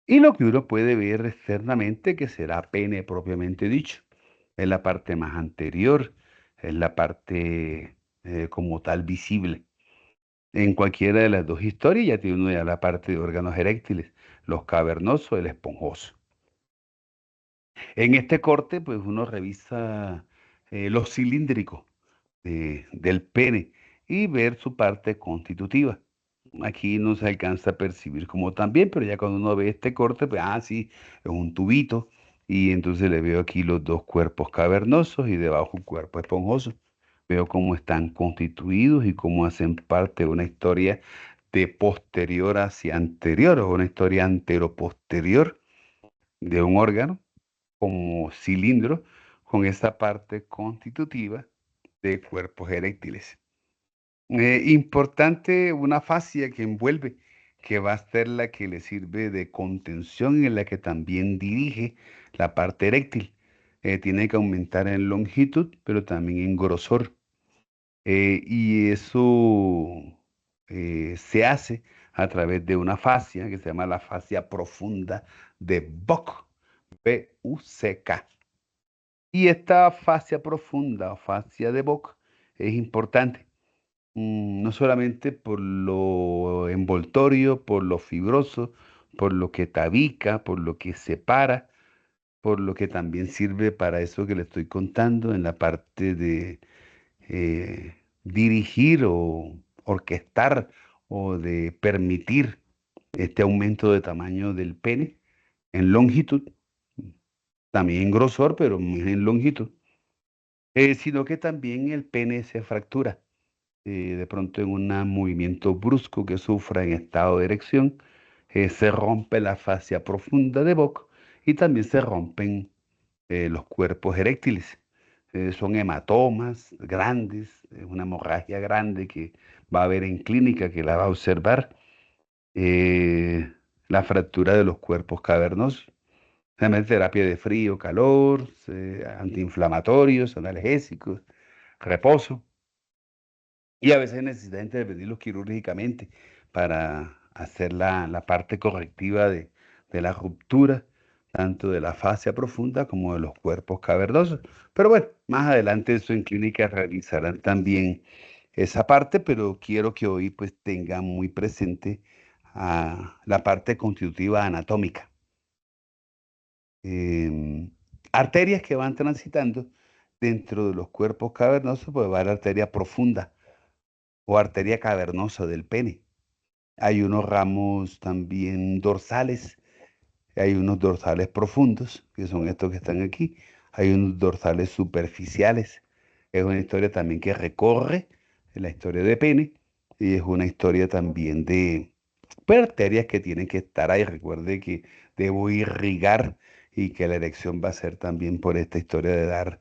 Y lo que uno puede ver externamente, que será pene propiamente dicho, es la parte más anterior, es la parte como tal visible. En cualquiera de las dos historias ya tiene uno ya la parte de órganos eréctiles, los cavernosos, el esponjoso. En este corte, pues uno revisa los cilíndricos del pene y ver su parte constitutiva. Aquí no se alcanza a percibir como también, pero ya cuando uno ve este corte, pues, sí, es un tubito. Y entonces le veo aquí los dos cuerpos cavernosos y debajo un cuerpo esponjoso. Veo cómo están constituidos y cómo hacen parte de una historia de posterior hacia anterior, o una historia antero-posterior de un órgano como cilindro con esa parte constitutiva de cuerpos eréctiles. Importante una fascia que envuelve, que va a ser la que le sirve de contención y en la que también dirige la parte eréctil. Tiene que aumentar en longitud, pero también en grosor. Y eso se hace a través de una fascia que se llama la fascia profunda de Buck, B-U-C-K. Y esta fascia profunda o fascia de Buck es importante no solamente por lo envoltorio, por lo fibroso, por lo que tabica, por lo que separa, por lo que también sirve para eso que le estoy contando en la parte de dirigir o orquestar o de permitir este aumento de tamaño del pene en longitud, también en grosor, pero más en longitud, sino que también el pene se fractura de pronto en un movimiento brusco que sufra en estado de erección, se rompe la fascia profunda de Bock y también se rompen los cuerpos eréctiles. Son hematomas grandes, una hemorragia grande que va a haber en clínica, que la va a observar, eh, la fractura de los cuerpos cavernosos. También terapia de frío, calor, antiinflamatorios, analgésicos, reposo. Y a veces necesita intervenirlos quirúrgicamente para hacer la parte correctiva de la ruptura, tanto de la fascia profunda como de los cuerpos cavernosos. Pero bueno, más adelante eso en clínica realizarán también esa parte, pero quiero que hoy pues tengan muy presente la parte constitutiva anatómica. Em, Arterias que van transitando dentro de los cuerpos cavernosos, pues va la arteria profunda o arteria cavernosa del pene. Hay unos ramos también dorsales, hay unos dorsales profundos, que son estos que están aquí, hay unos dorsales superficiales. Es una historia también que recorre la historia de pene y es una historia también de pues, arterias que tienen que estar ahí. Recuerde que debo irrigar y que la erección va a ser también por esta historia de dar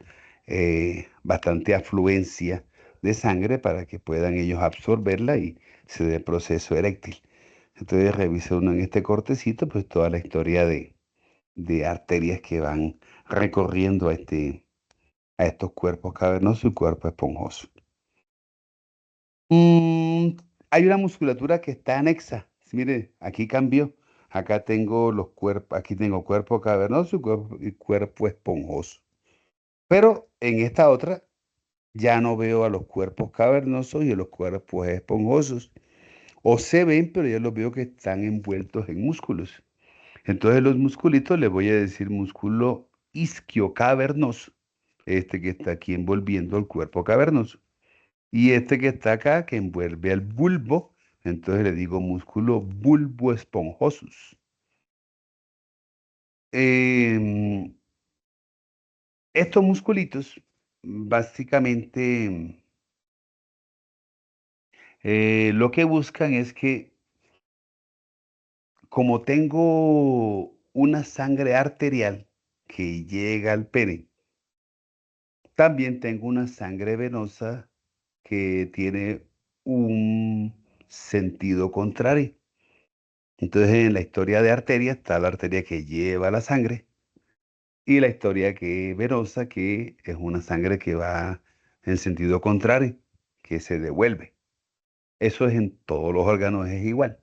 bastante afluencia de sangre para que puedan ellos absorberla y se dé el proceso eréctil. Entonces revisa uno en este cortecito pues toda la historia de arterias que van recorriendo a estos cuerpos cavernosos y cuerpos esponjosos. Mm, Hay una musculatura que está anexa. Sí, mire, aquí cambió. Acá tengo los cuerpos, aquí tengo cuerpo cavernoso y cuerpo esponjoso. Pero en esta otra ya no veo a los cuerpos cavernosos y a los cuerpos esponjosos. O se ven, pero ya los veo que están envueltos en músculos. Entonces los musculitos les voy a decir músculo isquiocavernoso, este que está aquí envolviendo el cuerpo cavernoso. Y este que está acá, que envuelve al bulbo, entonces le digo músculo bulbo esponjosus. Em, Estos musculitos básicamente lo que buscan es que como tengo una sangre arterial que llega al pene, también tengo una sangre venosa que tiene un sentido contrario. Entonces, en la historia de arteria está la arteria que lleva la sangre y la historia que venosa, que es una sangre que va en sentido contrario, que se devuelve. Eso es en todos los órganos es igual,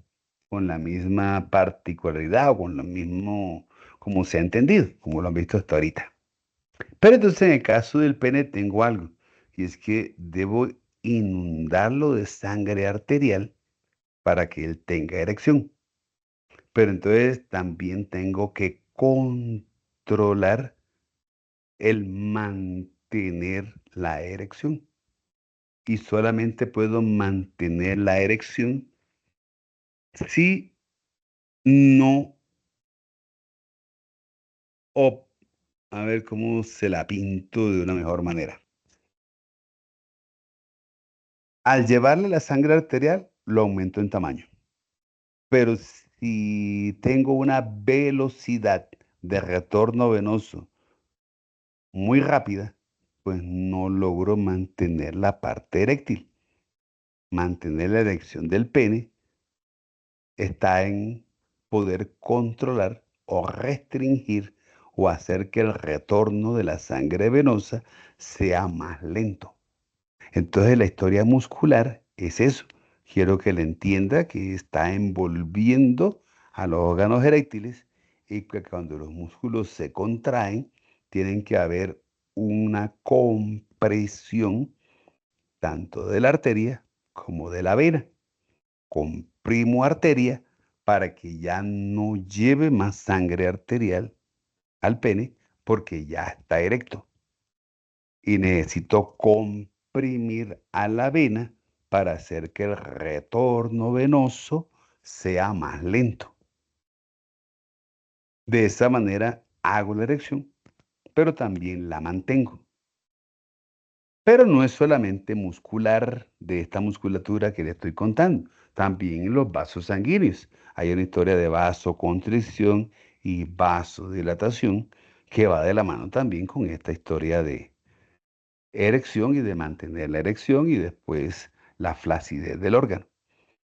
con la misma particularidad o con lo mismo, como se ha entendido, como lo han visto hasta ahorita. Pero entonces en el caso del pene tengo algo, y es que debo inundarlo de sangre arterial para que él tenga erección. Pero entonces también tengo que controlar el mantener la erección. Y solamente puedo mantener la erección si no, o a ver cómo se la pinto de una mejor manera. Al llevarle la sangre arterial, lo aumento en tamaño. Pero si tengo una velocidad de retorno venoso muy rápida, pues no logro mantener la parte eréctil. Mantener la erección del pene está en poder controlar o restringir o hacer que el retorno de la sangre venosa sea más lento. Entonces la historia muscular es eso. Quiero que le entienda que está envolviendo a los órganos eréctiles y que cuando los músculos se contraen, tienen que haber una compresión tanto de la arteria como de la vena. Comprimo arteria para que ya no lleve más sangre arterial al pene porque ya está erecto. Y necesito comprimir a la vena para hacer que el retorno venoso sea más lento. De esa manera hago la erección, pero también la mantengo. Pero no es solamente muscular de esta musculatura que le estoy contando, también los vasos sanguíneos. Hay una historia de vasoconstricción y vasodilatación que va de la mano también con esta historia de erección y de mantener la erección y después la flacidez del órgano.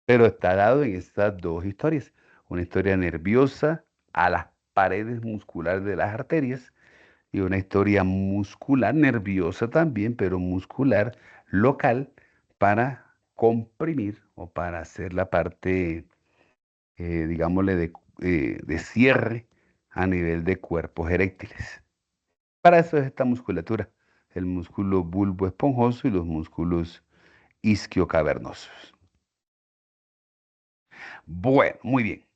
Pero está dado en estas dos historias. Una historia nerviosa a las paredes musculares de las arterias y una historia muscular, nerviosa también, pero muscular local para comprimir o para hacer la parte, digámosle, de cierre a nivel de cuerpos eréctiles. Para eso es esta musculatura, el músculo bulbo esponjoso y los músculos isquiocavernosos. Bueno, muy bien.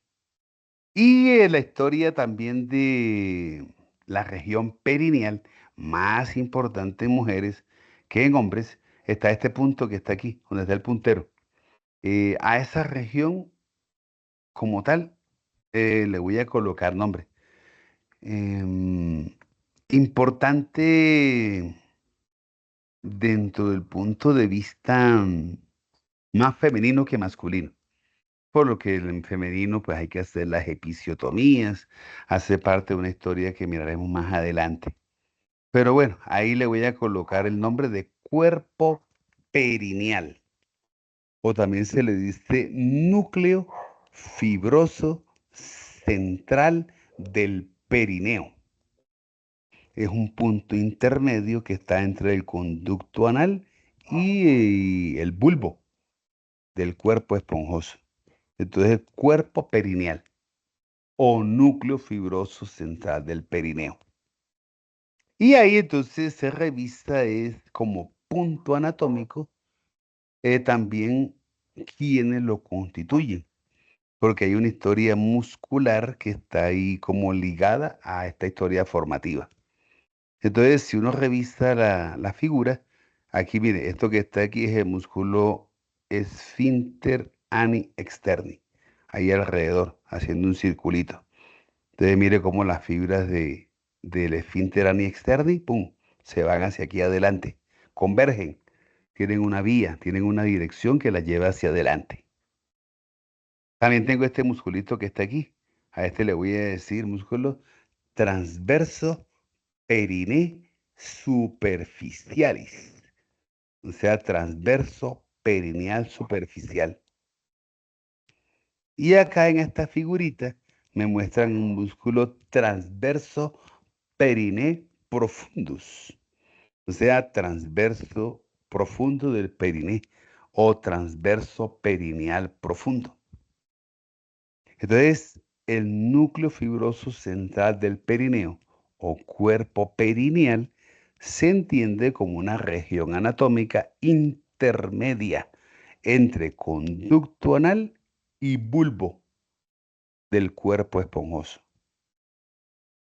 Y la historia también de la región perineal, más importante en mujeres que en hombres, está este punto que está aquí, donde está el puntero. A esa región como tal le voy a colocar nombre. Em, Importante dentro del punto de vista más femenino que masculino. Por lo que en femenino pues hay que hacer las episiotomías, hace parte de una historia que miraremos más adelante. Pero bueno, ahí le voy a colocar el nombre de cuerpo perineal, o también se le dice núcleo fibroso central del perineo. Es un punto intermedio que está entre el conducto anal y el bulbo del cuerpo esponjoso. Entonces, cuerpo perineal o núcleo fibroso central del perineo. Y ahí entonces se revisa es como punto anatómico también quiénes lo constituyen, porque hay una historia muscular que está ahí como ligada a esta historia formativa. Entonces, si uno revisa la figura, aquí mire, esto que está aquí es el músculo esfínter ani externi, ahí alrededor, haciendo un circulito. Entonces, mire cómo las fibras de del esfínter ani externi, ¡pum! Se van hacia aquí adelante, convergen, tienen una vía, tienen una dirección que las lleva hacia adelante. También tengo este musculito que está aquí. A este le voy a decir músculo transverso periné superficialis. O sea, transverso perineal superficial. Y acá en esta figurita me muestran un músculo transverso periné profundus. O sea, transverso profundo del periné o transverso perineal profundo. Entonces, el núcleo fibroso central del perineo o cuerpo perineal se entiende como una región anatómica intermedia entre conducto anal y bulbo del cuerpo esponjoso.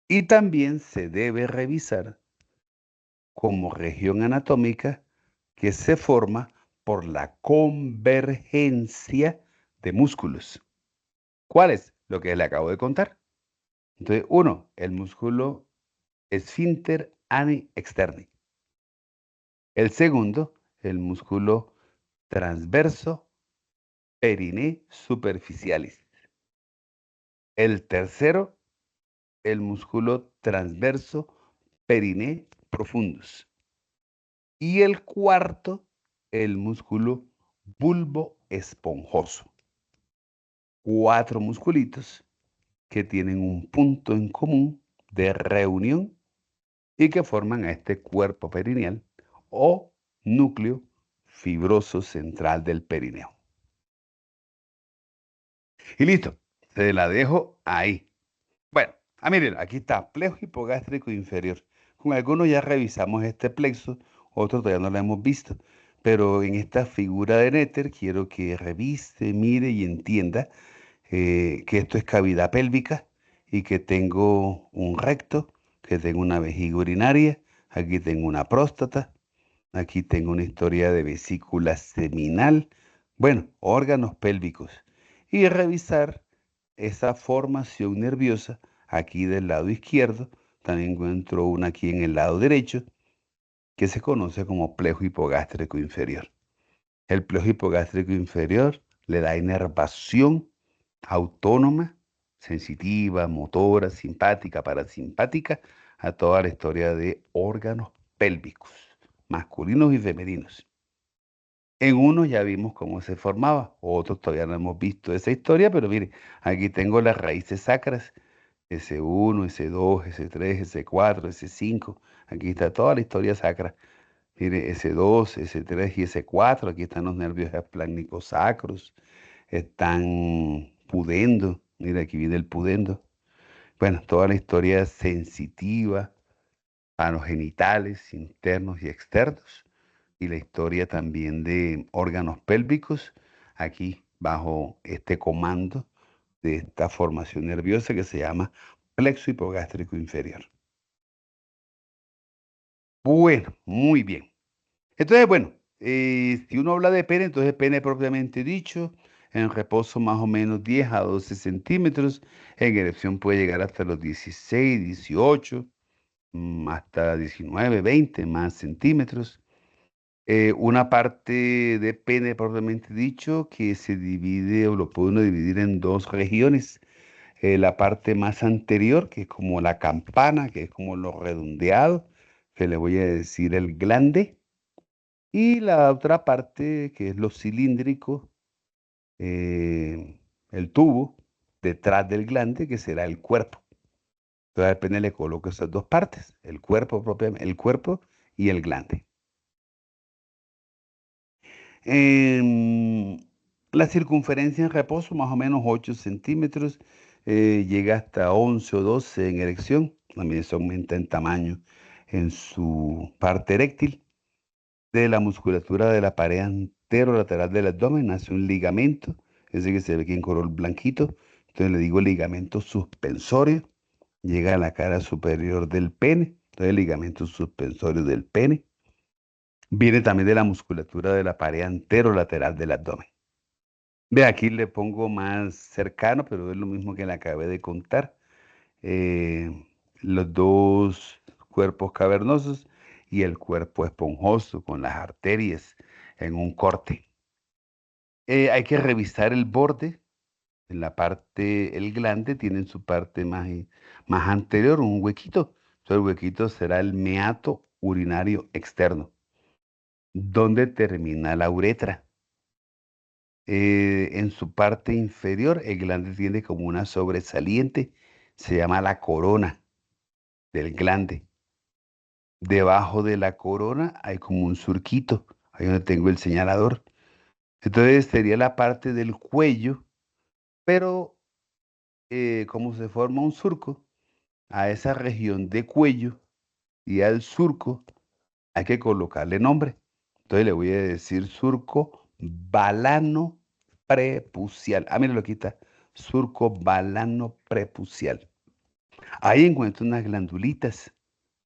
Y también se debe revisar como región anatómica que se forma por la convergencia de músculos. ¿Cuál es? Lo que le acabo de contar. Entonces, uno, el músculo esfínter ani externi. El segundo, el músculo transverso periné superficialis. El tercero, el músculo transverso periné profundus. Y el cuarto, el músculo bulbo esponjoso. Cuatro musculitos que tienen un punto en común de reunión y que forman a este cuerpo perineal o núcleo fibroso central del perineo. Y listo, se la dejo ahí. Bueno, miren, aquí está, plexo hipogástrico inferior. Con algunos ya revisamos este plexo, otros todavía no lo hemos visto. Pero en esta figura de Netter quiero que revise, mire y entienda que esto es cavidad pélvica y que tengo un recto, que tengo una vejiga urinaria, aquí tengo una próstata, aquí tengo una historia de vesícula seminal, bueno, órganos pélvicos. Y revisar esa formación nerviosa aquí del lado izquierdo. También encuentro una aquí en el lado derecho, que se conoce como plejo hipogástrico inferior. El plejo hipogástrico inferior le da inervación autónoma, sensitiva, motora, simpática, parasimpática, a toda la historia de órganos pélvicos, masculinos y femeninos. En unos ya vimos cómo se formaba, otros todavía no hemos visto esa historia, pero mire, aquí tengo las raíces sacras, S1, S2, S3, S4, S5, aquí está toda la historia sacra. Mire, S2, S3 y S4, aquí están los nervios espláncnicos sacros, están pudendo, mira, aquí viene el pudendo. Bueno, toda la historia sensitiva a los genitales internos y externos y la historia también de órganos pélvicos, aquí bajo este comando de esta formación nerviosa que se llama plexo hipogástrico inferior. Bueno, muy bien. Entonces, bueno, si uno habla de pene, entonces pene propiamente dicho, en reposo más o menos 10 a 12 centímetros, en erección puede llegar hasta los 16, 18, hasta 19, 20 más centímetros. Una parte de pene propiamente dicho que se divide o lo puede uno dividir en dos regiones. La parte más anterior, que es como la campana, que es como lo redondeado, que le voy a decir el glande. Y la otra parte, que es lo cilíndrico, eh, el tubo, detrás del glande, que será el cuerpo. Entonces al pene le coloco esas dos partes, el cuerpo propiamente, el cuerpo y el glande. Em, la circunferencia en reposo, más o menos 8 centímetros, llega hasta 11 o 12 en erección. También se aumenta en tamaño en su parte eréctil. De la musculatura de la pared anterolateral del abdomen nace un ligamento, ese que se ve aquí en color blanquito. Entonces le digo ligamento suspensorio. Llega a la cara superior del pene. Entonces el ligamento suspensorio del pene. Viene también de la musculatura de la pared anterolateral del abdomen. Ve, aquí le pongo más cercano, pero es lo mismo que le acabé de contar. Eh, los dos cuerpos cavernosos y el cuerpo esponjoso con las arterias en un corte. Hay que revisar el borde. En la parte, el glande tiene en su parte más anterior un huequito. Entonces, el huequito será el meato urinario externo, donde termina la uretra. En su parte inferior, el glande tiene como una sobresaliente, se llama la corona del glande. Debajo de la corona hay como un surquito, ahí donde tengo el señalador. Entonces sería la parte del cuello, pero como se forma un surco, a esa región de cuello y al surco hay que colocarle nombre. Entonces le voy a decir surco balano prepucial. Ah, mira, lo quita. Surco balano prepucial. Ahí encuentro unas glandulitas.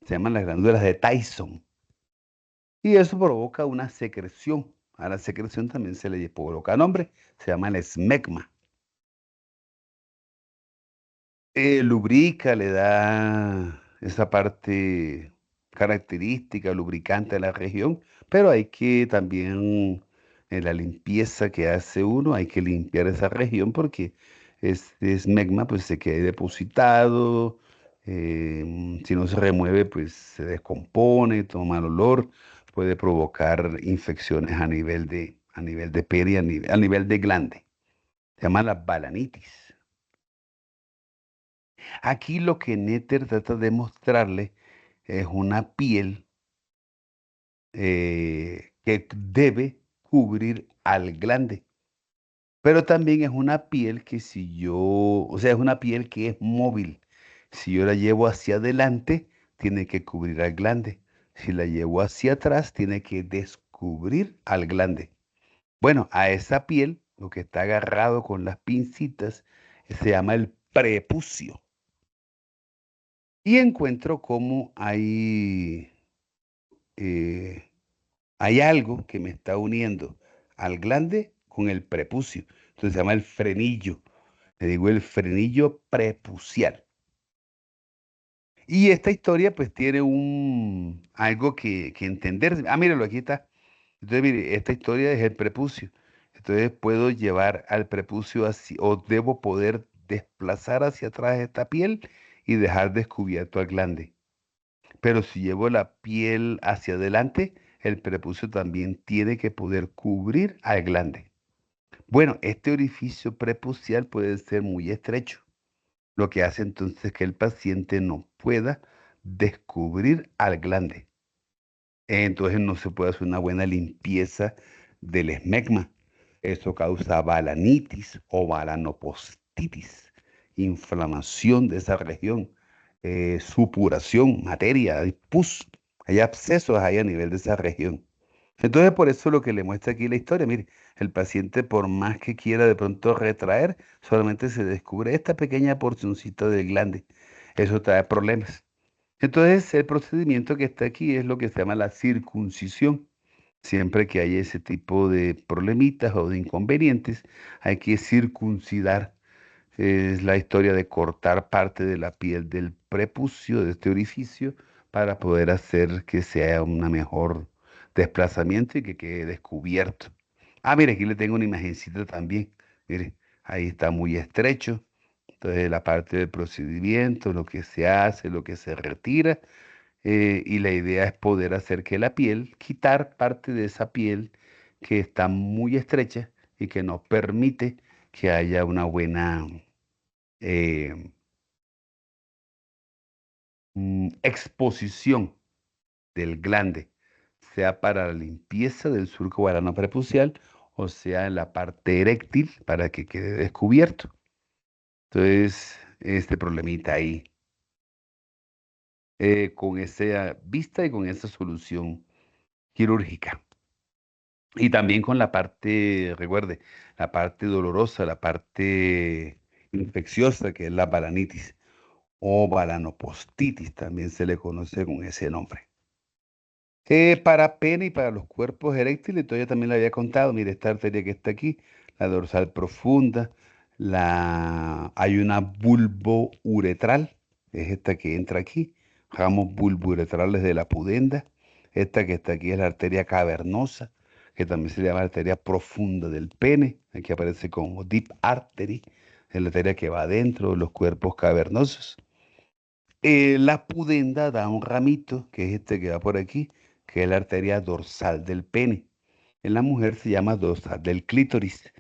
Se llaman las glándulas de Tyson. Y eso provoca una secreción. A la secreción también se le coloca nombre. Se llama el esmegma. Lubrica, le da esa parte característica, lubricante a la región, pero hay que también, en la limpieza que hace uno, hay que limpiar esa región porque este esmegma pues se queda depositado, si no se remueve pues se descompone, toma mal olor, puede provocar infecciones a nivel de peri, a nivel de glande. Se llama la balanitis. Aquí lo que Nether trata de mostrarle es una piel que debe cubrir al glande, pero también es una piel que si yo, o sea, es una piel que es móvil. Si yo la llevo hacia adelante, tiene que cubrir al glande. Si la llevo hacia atrás, tiene que descubrir al glande. Bueno, a esa piel, lo que está agarrado con las pincitas, se llama el prepucio. Y encuentro cómo eh, hay algo que me está uniendo al glande con el prepucio. Entonces se llama el frenillo. Le digo el frenillo prepucial. Y esta historia pues tiene algo que entender. Ah, míralo, aquí está. Entonces, mire, esta historia es el prepucio. Entonces puedo llevar al prepucio así, o debo poder desplazar hacia atrás esta piel y dejar descubierto al glande. Pero si llevo la piel hacia adelante, el prepucio también tiene que poder cubrir al glande. Bueno, este orificio prepucial puede ser muy estrecho, lo que hace entonces que el paciente no pueda descubrir al glande. Entonces no se puede hacer una buena limpieza del esmegma. Eso causa balanitis o balanopostitis, inflamación de esa región, supuración, materia, hay pus, hay abscesos ahí a nivel de esa región. Entonces por eso lo que le muestra aquí la historia, mire, el paciente por más que quiera de pronto retraer, solamente se descubre esta pequeña porcioncita del glande. Eso trae problemas. Entonces, el procedimiento que está aquí es lo que se llama la circuncisión. Siempre que hay ese tipo de problemitas o de inconvenientes, hay que circuncidar. Es la historia de cortar parte de la piel del prepucio, de este orificio, para poder hacer que sea un mejor desplazamiento y que quede descubierto. Ah, mire, aquí le tengo una imagencita también. Mire, ahí está muy estrecho. Entonces, la parte del procedimiento, lo que se hace, lo que se retira, y la idea es poder hacer que la piel, quitar parte de esa piel que está muy estrecha y que no permite que haya una buena eh, exposición del glande, sea para la limpieza del surco varano prepucial o sea en la parte eréctil para que quede descubierto. Entonces, este problemita ahí, con esa vista y con esa solución quirúrgica. Y también con la parte, recuerde, la parte dolorosa, la parte infecciosa, que es la balanitis o balanopostitis, también se le conoce con ese nombre. Para pene y para los cuerpos eréctiles, todavía también le había contado, mire, esta arteria que está aquí, la dorsal profunda, hay una bulbouretral, es esta que entra aquí, ramos bulbourethrales de la pudenda. Esta que está aquí es la arteria cavernosa, que también se llama arteria profunda del pene. Aquí aparece como deep artery, es la arteria que va dentro de los cuerpos cavernosos. La pudenda da un ramito, que es este que va por aquí, que es la arteria dorsal del pene. En la mujer se llama dorsal del clítoris.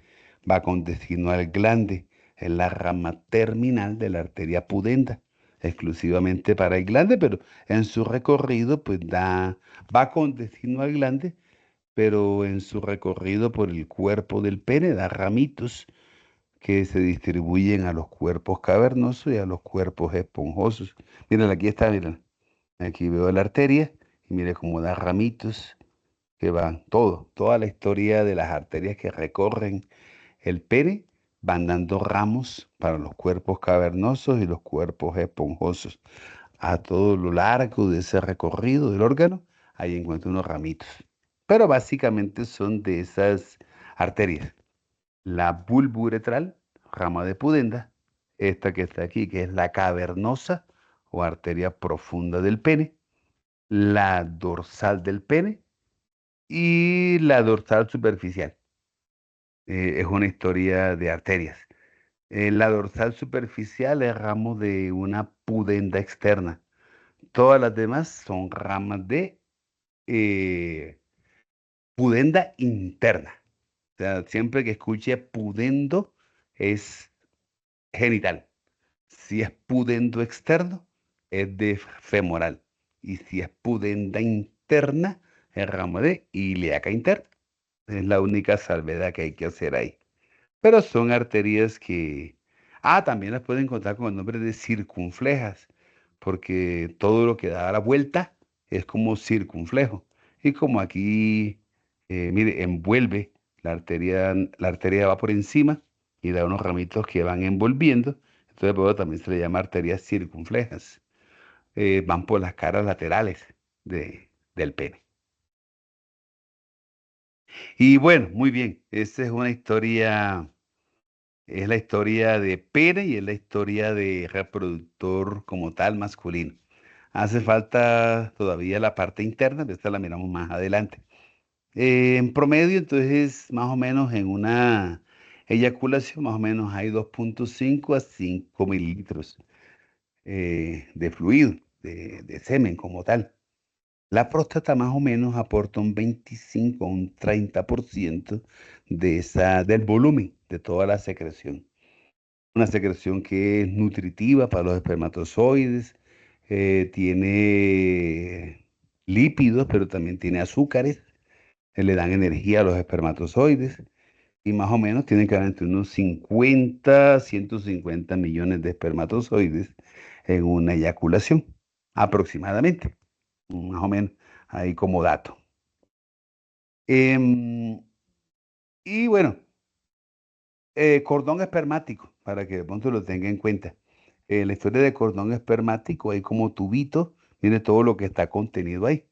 Va con destino al glande. Es la rama terminal de la arteria pudenda, exclusivamente para el glande, pero en su recorrido, pues va con destino al glande, pero en su recorrido por el cuerpo del pene da ramitos que se distribuyen a los cuerpos cavernosos y a los cuerpos esponjosos. Miren, aquí está, miren. Aquí veo la arteria y mire cómo da ramitos que van toda la historia de las arterias que recorren el pene, van dando ramos para los cuerpos cavernosos y los cuerpos esponjosos. A todo lo largo de ese recorrido del órgano, ahí encuentro unos ramitos. Pero básicamente son de esas arterias. La bulburetral, rama de pudenda, esta que está aquí, que es la cavernosa o arteria profunda del pene, la dorsal del pene y la dorsal superficial. Es una historia de arterias. La dorsal superficial es ramo de una pudenda externa. Todas las demás son ramas de eh, pudenda interna. O sea, siempre que escuche pudendo es genital. Si es pudendo externo, es de femoral. Y si es pudenda interna, es ramo de ilíaca interna. Es la única salvedad que hay que hacer ahí. Pero son arterias que... Ah, también las pueden encontrar con el nombre de circunflejas, porque todo lo que da la vuelta es como circunflejo. Y como aquí, mire, envuelve la arteria va por encima y da unos ramitos que van envolviendo. Entonces, por eso también se le llama arterias circunflejas. Van por las caras laterales del pene. Y bueno, muy bien, esta es una historia. Es la historia de pene y es la historia de reproductor como tal masculino. Hace falta todavía la parte interna, pero esta la miramos más adelante. En promedio, entonces, más o menos en una eyaculación, más o menos hay 2,5 a 5 mililitros de fluido, de semen como tal. La próstata más o menos aporta un 25 a un 30% del volumen de toda la secreción. Una secreción que es nutritiva para los espermatozoides, tiene lípidos, pero también tiene azúcares, que le dan energía a los espermatozoides, y más o menos tiene que haber entre unos 50, 150 millones de espermatozoides en una eyaculación, aproximadamente, más o menos, ahí como dato. Em, y bueno, cordón espermático, para que de pronto lo tenga en cuenta. En la historia de cordón espermático hay como tubito, mire todo lo que está contenido ahí.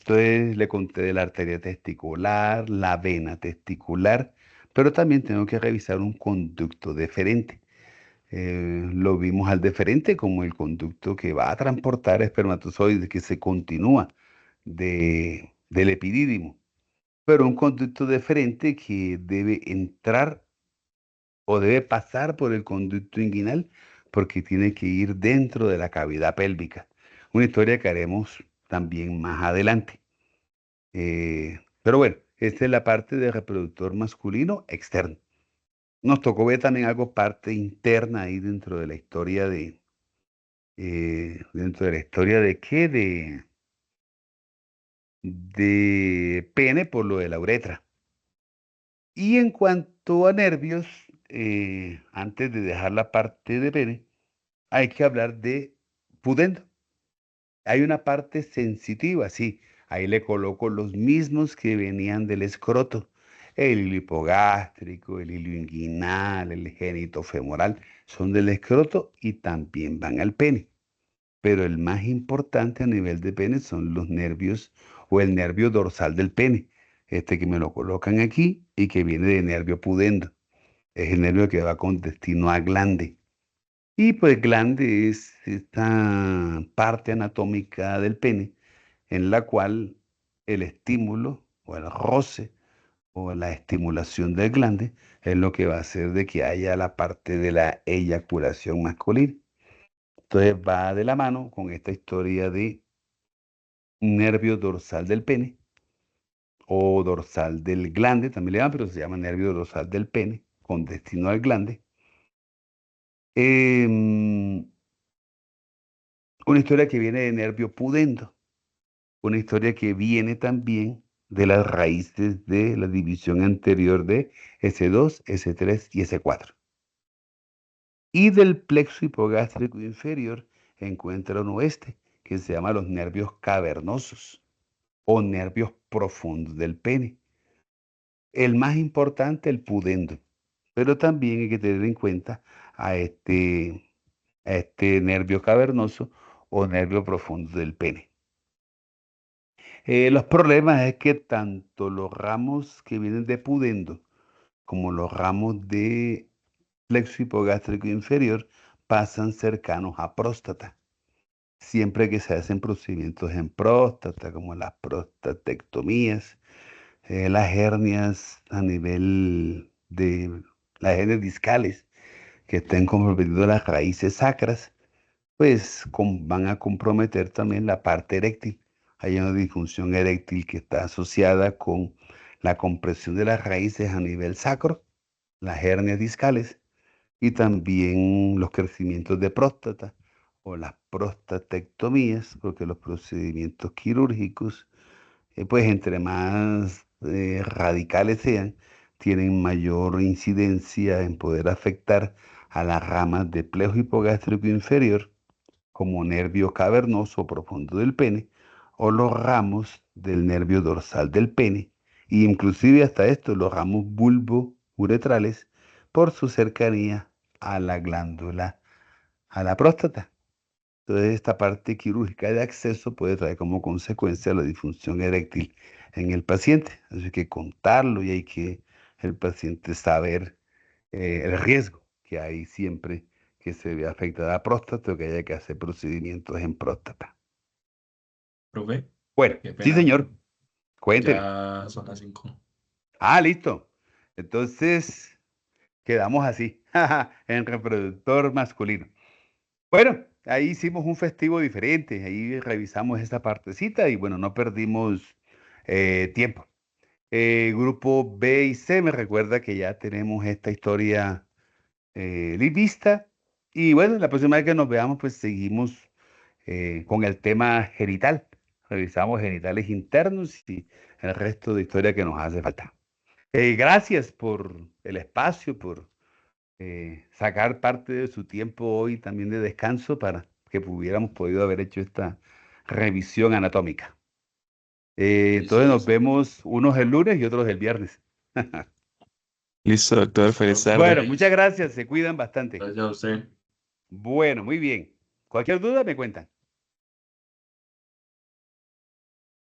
Entonces le conté de la arteria testicular, la vena testicular, pero también tengo que revisar un conducto deferente. Lo vimos al deferente como el conducto que va a transportar espermatozoides, que se continúa del epidídimo, pero un conducto deferente que debe entrar o debe pasar por el conducto inguinal porque tiene que ir dentro de la cavidad pélvica. Una historia que haremos también más adelante. Pero bueno, esta es la parte de reproductor masculino externo. Nos tocó ver también algo parte interna ahí dentro de la historia dentro de la historia de qué, de pene por lo de la uretra. Y en cuanto a nervios, antes de dejar la parte de pene, hay que hablar de pudendo. Hay una parte sensitiva, sí. Ahí le coloco los mismos que venían del escroto. El hilo hipogástrico, el hilo inguinal, el génito femoral, son del escroto y también van al pene. Pero el más importante a nivel de pene son los nervios o el nervio dorsal del pene. Este que me lo colocan aquí y que viene de nervio pudendo. Es el nervio que va con destino a glande. Y pues glande es esta parte anatómica del pene en la cual el estímulo o el roce o la estimulación del glande es lo que va a hacer de que haya la parte de la eyaculación masculina. Entonces va de la mano con esta historia de nervio dorsal del pene o dorsal del glande, también le llaman, pero se llama nervio dorsal del pene con destino al glande. Em, una historia que viene de nervio pudendo, una historia que viene también de las raíces de la división anterior de S2, S3 y S4. Y del plexo hipogástrico inferior encuentra uno que se llama los nervios cavernosos o nervios profundos del pene. El más importante, el pudendo, pero también hay que tener en cuenta a este nervio cavernoso o nervio profundo del pene. Los problemas es que tanto los ramos que vienen de pudendo como los ramos de plexo hipogástrico inferior pasan cercanos a próstata. Siempre que se hacen procedimientos en próstata, como las prostatectomías, las hernias a nivel de las hernias discales que estén comprometiendo las raíces sacras, pues van a comprometer también la parte eréctil. Hay una disfunción eréctil que está asociada con la compresión de las raíces a nivel sacro, las hernias discales y también los crecimientos de próstata o las prostatectomías, porque los procedimientos quirúrgicos, pues entre más radicales sean, tienen mayor incidencia en poder afectar a las ramas de plejo hipogástrico inferior como nervio cavernoso profundo del pene, o los ramos del nervio dorsal del pene, e inclusive hasta esto, los ramos bulbo-uretrales, por su cercanía a la glándula, a la próstata. Entonces, esta parte quirúrgica de acceso puede traer como consecuencia la disfunción eréctil en el paciente. Así que hay que contarlo y hay que el paciente saber el riesgo que hay siempre que se vea afectada la próstata o que haya que hacer procedimientos en próstata. Profe, Bueno, qué sí, pena. señor, cuénteme. Ya son las 5. Ah, listo. Entonces, quedamos así, en reproductor masculino. Bueno, ahí hicimos un festivo diferente, ahí revisamos esta partecita y bueno, no perdimos tiempo. Grupo B y C me recuerda que ya tenemos esta historia vista. Y bueno, la próxima vez que nos veamos, pues seguimos con el tema genital. Revisamos genitales internos y el resto de historia que nos hace falta. Gracias por el espacio, por sacar parte de su tiempo hoy también de descanso para que hubiéramos podido haber hecho esta revisión anatómica. Listo, Entonces nos listo. vemos unos el lunes y otros el viernes. Listo, doctor, feliz Listo. tarde. Bueno, muchas gracias, se cuidan bastante. Gracias a usted. Bueno, muy bien. Cualquier duda me cuentan.